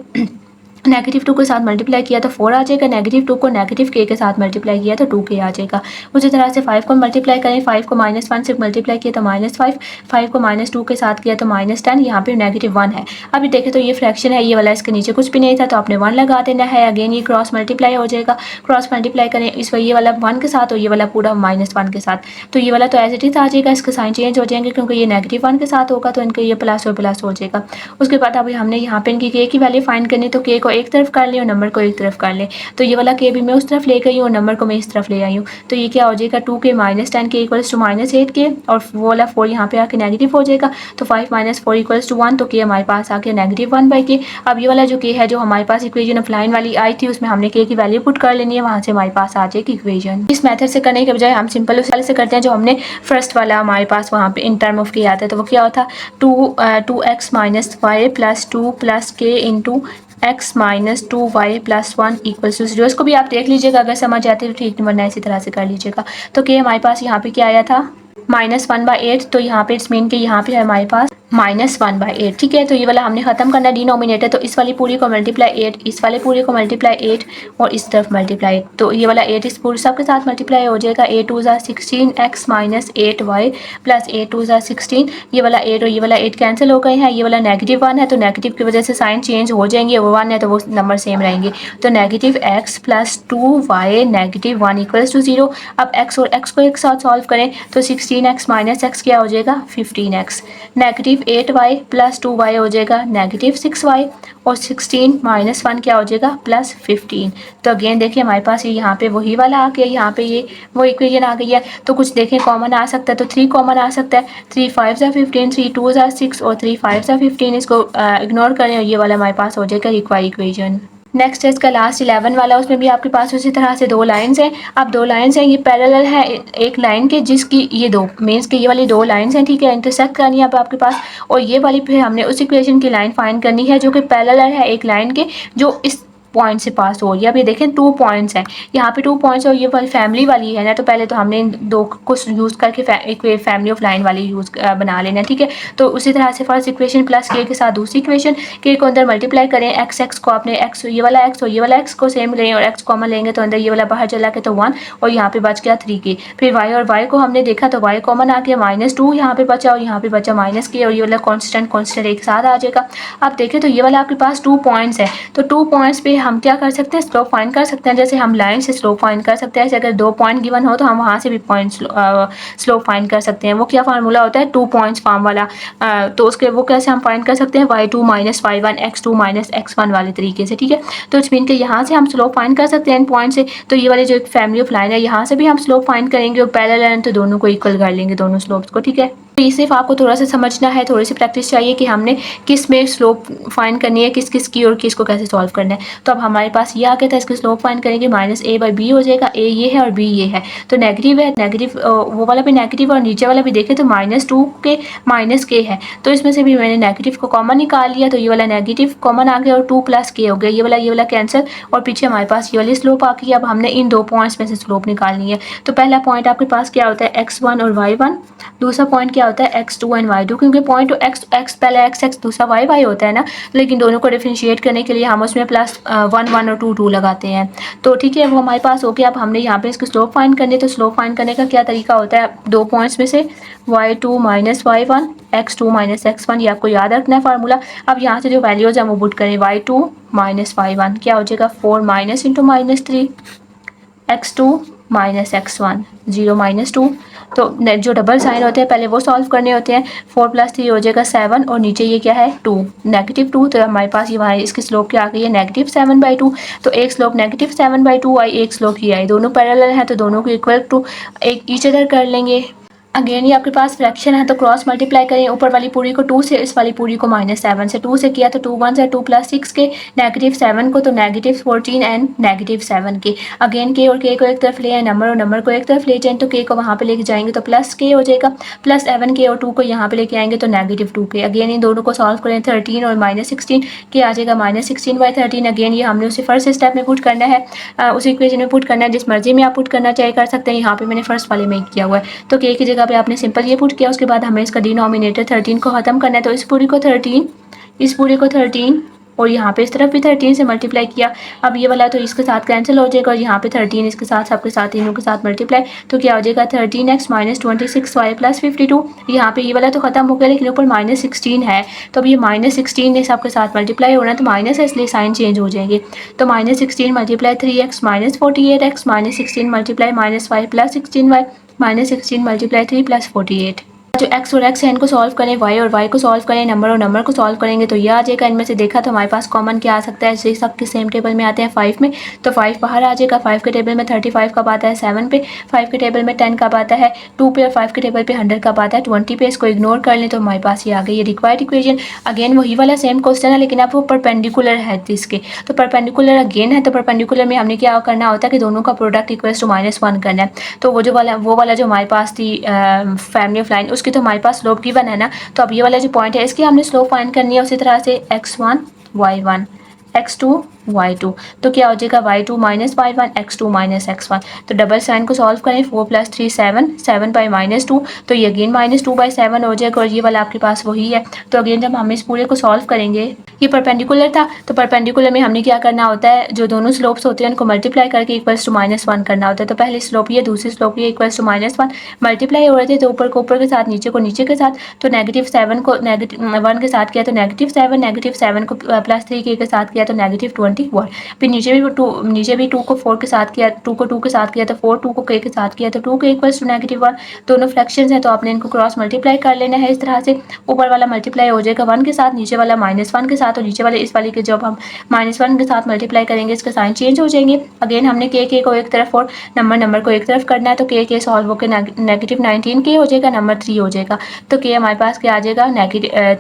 -2 के साथ मल्टीप्लाई किया तो 4 आ जाएगा, -2 को -k के साथ मल्टीप्लाई किया तो 2k आ जाएगा। उसी तरह से 5 को मल्टीप्लाई करें, 5 को -1 से मल्टीप्लाई किया तो -5, 5 को -2 के साथ किया तो -10, यहाँ पे -1 है। अभी देखें तो ये फ्रैक्शन है, ये वाला इसके नीचे कुछ भी नहीं था तो आपने 1 लगा देना है। अगेन ये क्रॉस मल्टीप्लाई हो जाएगा, क्रॉस मल्टीप्लाई करें इस ये वाला 1 के साथ और ये वाला पूरा -1 के साथ, तो ये वाला तो एज इट इज आ जाएगा, इसके साइन चेंज हो जाएंगे क्योंकि ये -1 के साथ होगा तो इनके ये प्लस और प्लस हो जाएगा। उसके बाद अभी हमने यहाँ पे इनकी k की वैल्यू फाइंड करनी, तो k को एक तरफ कर लें और नंबर को एक तरफ कर लें, तो ये वाला k भी मैं उस तरफ ले गई हूँ और नंबर को मैं इस तरफ ले आई हूँ, तो ये क्या हो जाएगा 2k - 10k equals to -8k और वो वाला 4 यहाँ पे आके नेगेटिव हो जाएगा, तो 5 - 4 इक्वल्स टू 1, तो k हमारे पास आके -1/k। अब ये वाला जो k है जो हमारे पास इक्वेशन ऑफ लाइन वाली आई थी उसमें हमने k की वैल्यू पुट कर लेनी है, वहाँ से हमारे पास आ जाएगी इक्वेशन। इस मेथड से करने के बजाय हम सिंपल उस वाले से करते हैं जो हमने फर्स्ट वाला हमारे पास वहाँ पे इन टर्म ऑफ k आता है, तो वो क्या होता 2x - y + 2 + k into x - 2y + 1 equals to 0। इसको भी आप देख लीजिएगा, अगर समझ आती है तो ठीक, वरना इसी तरह से कर लीजिएगा। तो k हमारे पास यहाँ पे क्या आया था -1/8, तो यहाँ पे इट्स मीन के यहाँ पे है हमारे पास -1/8। ठीक है, तो ये वाला हमने खत्म करना डिनोमिनेटर, तो इस वाली पूरी को मल्टीप्लाई 8, इस वाले पूरे को मल्टीप्लाई 8 और इस तरफ मल्टीप्लाई, तो ये वाला 8 इस पूरे सब के साथ मल्टीप्लाई हो जाएगा। 8 2 16 x - 8y + 8 2 16, ये वाला 8 और ये वाला 8 कैंसिल हो गए हैं, ये वाला -1 है तो नेगेटिव की वजह से साइन चेंज हो जाएंगे, वो 1 है तो वो नंबर सेम रहेंगे, तो -x + 2y -1 इक्वल्स टू 0। अब x और x को एक साथ सॉल्व करें तो 16x - x क्या हो जाएगा 15x, -8y + 2y हो जाएगा -6y और 16 - 1 क्या हो जाएगा +15। तो अगेन देखिए हमारे पास ये यहाँ पे वही वाला आ गया, यहाँ पे ये वो इक्वेशन आ गई है, तो कुछ देखें कॉमन आ सकता है, तो 3 कॉमन आ सकता है, 3 5 = 15, 3 2 = 6 और 3 5 = 15, इसको इग्नोर करें और ये वाला हमारे पास हो जाएगा रिक्वायर्ड इक्वेशन। नेक्स्ट है इसका लास्ट 11 वाला, उसमें भी आपके पास उसी तरह से दो लाइंस हैं। अब दो लाइंस हैं, ये पैरेलल है एक लाइन के, जिसकी ये दो मीन्स के ये वाली दो लाइंस हैं, ठीक है, इंटरसेक्ट करनी है अब आपके पास। और ये वाली फिर हमने उस इक्वेशन की लाइन फाइंड करनी है जो कि पैरेलल है एक लाइन के, जो इस पॉइंट से पास हो रही है। अब ये देखें 2 पॉइंट्स हैं, यहाँ पे 2 पॉइंट्स और ये वाली फैमिली वाली है ना, तो पहले तो हमने इन दो को यूज़ करके एक फैमिली ऑफ लाइन वाली बना लेना है, ठीक है। तो उसी तरह से फर्स्ट इक्वेशन प्लस के साथ दूसरी इक्वेशन, के को अंदर मल्टीप्लाई करें, एक्स को आपने एक्स ये वाला एक्स और ये वाला एक्स को सेम लें और एक्स कॉमन लेंगे तो अंदर ये वाला बाहर चला के तो 1 और यहाँ पे बच गया 3 के। फिर वाई और वाई को हमने देखा तो वाई कॉमन आ गया -2 यहाँ पे बचा और यहाँ पे बचा माइनस के और ये वाला कॉन्स्टेंट एक साथ आ जाएगा। अब देखें तो ये वाला आपके पास 2 पॉइंट्स है, तो 2 पॉइंट्स पे हम क्या कर सकते हैं, स्लोप फाइंड कर सकते हैं। जैसे हम लाइन से स्लोप फाइंड कर सकते हैं, अगर 2 पॉइंट गिवन हो तो हम वहाँ से भी पॉइंट स्लोप फाइंड कर सकते हैं। वो क्या फार्मूला होता है, 2 पॉइंट्स फॉर्म वाला। तो उसके वो कैसे हम फाइंड कर सकते हैं, y2 minus y1 x2 minus x1 वाले तरीके से, ठीक है। तो इट्स मीन के यहाँ से हम स्लोप फाइंड कर सकते हैं इन पॉइंट से। तो ये वाली जो एक फैमिली ऑफ लाइन है, यहाँ से भी हम स्लोप फाइंड करेंगे और पैरेलल है तो दोनों को इक्वल कर लेंगे, दोनों स्लोप्स को, ठीक है। तो ये सिर्फ आपको थोड़ा सा समझना है, थोड़ी सी प्रैक्टिस चाहिए कि हमने किस में स्लोप फाइंड करनी है, किस किस की और किसको कैसे सॉल्व करना है। तो अब हमारे पास ये आ गया था, इसकी स्लोप फाइंड करेंगे -a/b हो जाएगा। a ये है और b ये है, तो नेगेटिव है, नेगेटिव वो वाला भी नेगेटिव और नीचे वाला भी देखें तो -2 के -k है, तो इसमें से भी मैंने नेगेटिव को कॉमन निकाल लिया, तो ये वाला नेगेटिव कॉमन आ गया और 2 + k हो गया, ये वाला कैंसिल और पीछे हमारे पास ये वाली स्लोप आ गई। अब हमने इन दो पॉइंट्स में से स्लोप निकालनी है। तो पहला पॉइंट आपके पास क्या होता है, x1 और y1, दूसरा पॉइंट क्या होता है x2 एंड y2, क्योंकि पॉइंट x पहले x दूसरा y होता है ना, लेकिन दोनों को डिफरेंशिएट करने के लिए हम उसमें +1 और 2 लगाते हैं। तो ठीक है, वो हमारे पास हो गया। अब हमने यहाँ पे इसकी स्लोप फाइंड करनी है, तो स्लोप फाइंड करने का क्या तरीका होता है, दो पॉइंट्स में से y2 minus y1 x2 minus x1, ये आपको याद रखना है फार्मूला। अब यहाँ से जो वैल्यूज है वो पुट करें, y2 माइनस y1 क्या हो जाएगा 4 minus into -3 x2 minus x1 0 -2। तो जो डबल साइन होते हैं पहले वो सॉल्व करने होते हैं। 4 + 3 हो जाएगा 7 और नीचे ये क्या है 2 -2, तो हमारे पास ये हमारी इसकी स्लोप क्या आ गई है -7/2। तो एक स्लोप -7/2 आई, एक स्लोप ये आई, दोनों पैरेलल हैं तो दोनों को इक्वल टू एक ईच अदर कर लेंगे। अगेन ये आपके पास फ्रैक्शन है तो क्रॉस मल्टीप्लाई करें, ऊपर वाली पूरी को 2 से, इस वाली पूरी को -7 से, 2 से किया तो 2 1 से 2 + 6 के, -7 को तो -14 एंड -7 के। अगेन के और के को एक तरफ ले आए, नंबर और नंबर को एक तरफ ले जाएं तो के को वहाँ पे लेके जाएंगे तो +k हो जाएगा, +7 के और 2 को यहाँ पे लेके आएंगे तो -2 के। अगेन इन दोनों को सॉल्व करें, 13 और -16 के आ जाएगा -16/13। अगेन ये हमने उसे फर्स्ट स्टेप में पुट करना है, उसी इक्वेशन में पुट करना है, जिस मर्जी में आप पुट करना चाहे कर सकते हैं। यहाँ पे मैंने फर्स्ट वाले में किया हुआ है, तो के की जगह पे आपने सिंपल ये पुट किया। उसके बाद हमें इसका डिनोमिनेटर 13 को ख़त्म करना है, तो इस पूरी को 13, इस पूरे को 13 और यहाँ पे इस तरफ भी 13 से मल्टीप्लाई किया। अब ये वाला तो इसके साथ कैंसिल हो जाएगा और यहाँ पे 13 इसके साथ सबके साथ तीनों के साथ मल्टीप्लाई, तो क्या हो जाएगा 13x माइनस 26y प्लस 52। यहाँ पे ये वाला तो खत्म हो गया लेकिन ऊपर -16 है, तो अब ये -16 ने सबके साथ मल्टीप्लाई होना, तो माइनस है इसलिए साइन चेंज हो जाएंगे। तो -16 multiply 3x minus 48x, -16 multiply -5 plus 16y, -16 multiply 3 plus 48। जो x और x है इनको सॉल्व करें, y और y को सॉल्व करें, नंबर और नंबर को सॉल्व करेंगे तो ये आ जाएगा। इनमें से देखा तो हमारे पास कॉमन क्या आ सकता है, जैसे सबके सेम टेबल में आते हैं 5 में, तो 5 बाहर आ जाएगा। 5 के टेबल में 35 कब आता है 7 पे, 5 के टेबल में 10 कब आता है 2 पे और 5 के टेबल पे 100 कब आता है 20 पे। इसको इग्नोर कर लें तो हमारे पास ये आ गई ये रिक्वायर्ड इक्वेशन। अगेन वही वाला सेम क्वेश्चन है लेकिन अब वो परपेंडिकुलर है इसके, तो परपेंडिकुलर अगेन है, तो परपेंडिकुलर में हमने क्या करना होता है कि दोनों का प्रोडक्ट इक्वल्स टू -1 करना है। तो वो वाला जो हमारे पास थी फैमिली ऑफ लाइन, उसकी तो हमारे पास स्लोप गिवन है ना, तो अब ये वाला जो पॉइंट है इसकी हमने स्लोप फाइंड करनी है। उसी तरह से x1 y1 x2 y2, तो क्या हो जाएगा y2 minus y1 x2 minus x1। तो डबल साइन को सॉल्व करें, 4 + 3 7, 7 बाई -2, तो ये अगेन -2/7 हो जाएगा और ये वाला आपके पास वही है। तो अगेन जब हम इस पूरे को सॉल्व करेंगे, ये परपेंडिकुलर था, तो परपेंडिकुलर में हमने क्या करना होता है, जो दोनों स्लोप्स होते हैं उनको मल्टीप्लाई करके इक्वल्स टू -1 करना होता है। तो पहले स्लोप ये, दूसरी स्लोप ये, इक्वल्स टू -1 मल्टीप्लाई हो रहे थे, तो ऊपर को ऊपर के साथ, नीचे को नीचे के साथ, तो -7 को -1 के साथ किया तो -7, -7 को +3 के साथ किया तो -21, फिर नीचे भी 2 को 4 के साथ किया, 2 को 2 के साथ किया तो 4, 2 को k के साथ किया तो 2 के इक्वल्स टू -1। दोनों फ्रैक्शंस हैं तो आपने इनको क्रॉस मल्टीप्लाई कर लेना है इस तरह से। ऊपर वाला मल्टीप्लाई हो जाएगा 1 के साथ, नीचे वाला -1 के साथ, और नीचे वाले इस वाले के जब हम -1 के साथ मल्टीप्लाई करेंगे इसके साइन चेंज हो जाएंगे। अगेन हमने k को एक तरफ और नंबर को एक तरफ करना है, तो k सॉल्व होकर -19 k हो जाएगा, नंबर 3 हो जाएगा। तो k हमारे पास क्या आ जाएगा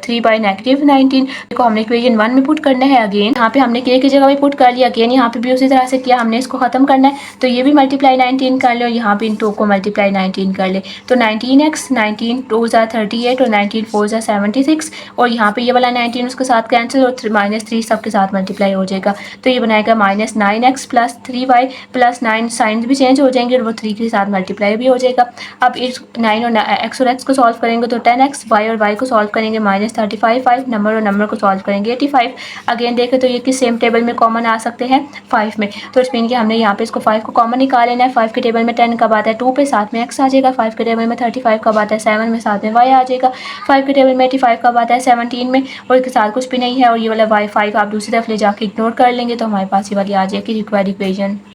3/-19 को हमने इक्वेशन 1 में पुट करना है। अगेन यहाँ पे हमने k की जगह हुए पुट कर लिया। अगेन यहाँ पे भी उसी तरह से किया, हमने इसको ख़त्म करना है तो ये भी मल्टीप्लाई 19 कर ले और यहाँ पे इन 2 को मल्टीप्लाई 19 कर ले। तो 19x 19 2 ज़ा 38 और 19 4 ज़ा 76 और यहाँ पे ये वाला 19 उसके साथ कैंसिल और -3 सबके साथ मल्टीप्लाई हो जाएगा। तो ये बनाएगा -9x plus 3y plus 9, sign भी चेंज हो जाएंगे और वो 3 के साथ मल्टीप्लाई भी हो जाएगा। अब इस 9 और x को सॉल्व करेंगे तो 10x, y और y को सॉल्व करेंगे -35, 5 नंबर और नंबर को सॉल्व करेंगे 85। अगेन देखें तो ये किस सेम टेबल में कॉमन आ सकते हैं 5 में, तो इस मीन कि हमने यहाँ पे इसको 5 को कॉमन निकाल लेना है। 5 के टेबल में 10 कब आता है 2 पे, साथ में x आ जाएगा। 5 के टेबल में 35 कब आता है 7 में, साथ में y आ जाएगा। 5 के टेबल में 85 कब आता है 17 में और इसके साथ कुछ भी नहीं है और ये वाला y 5 आप दूसरी तरफ ले जाके इग्नोर कर लेंगे तो हमारे पास ये वाली आ जाएगी रिक्वायर्ड इक्वेशन।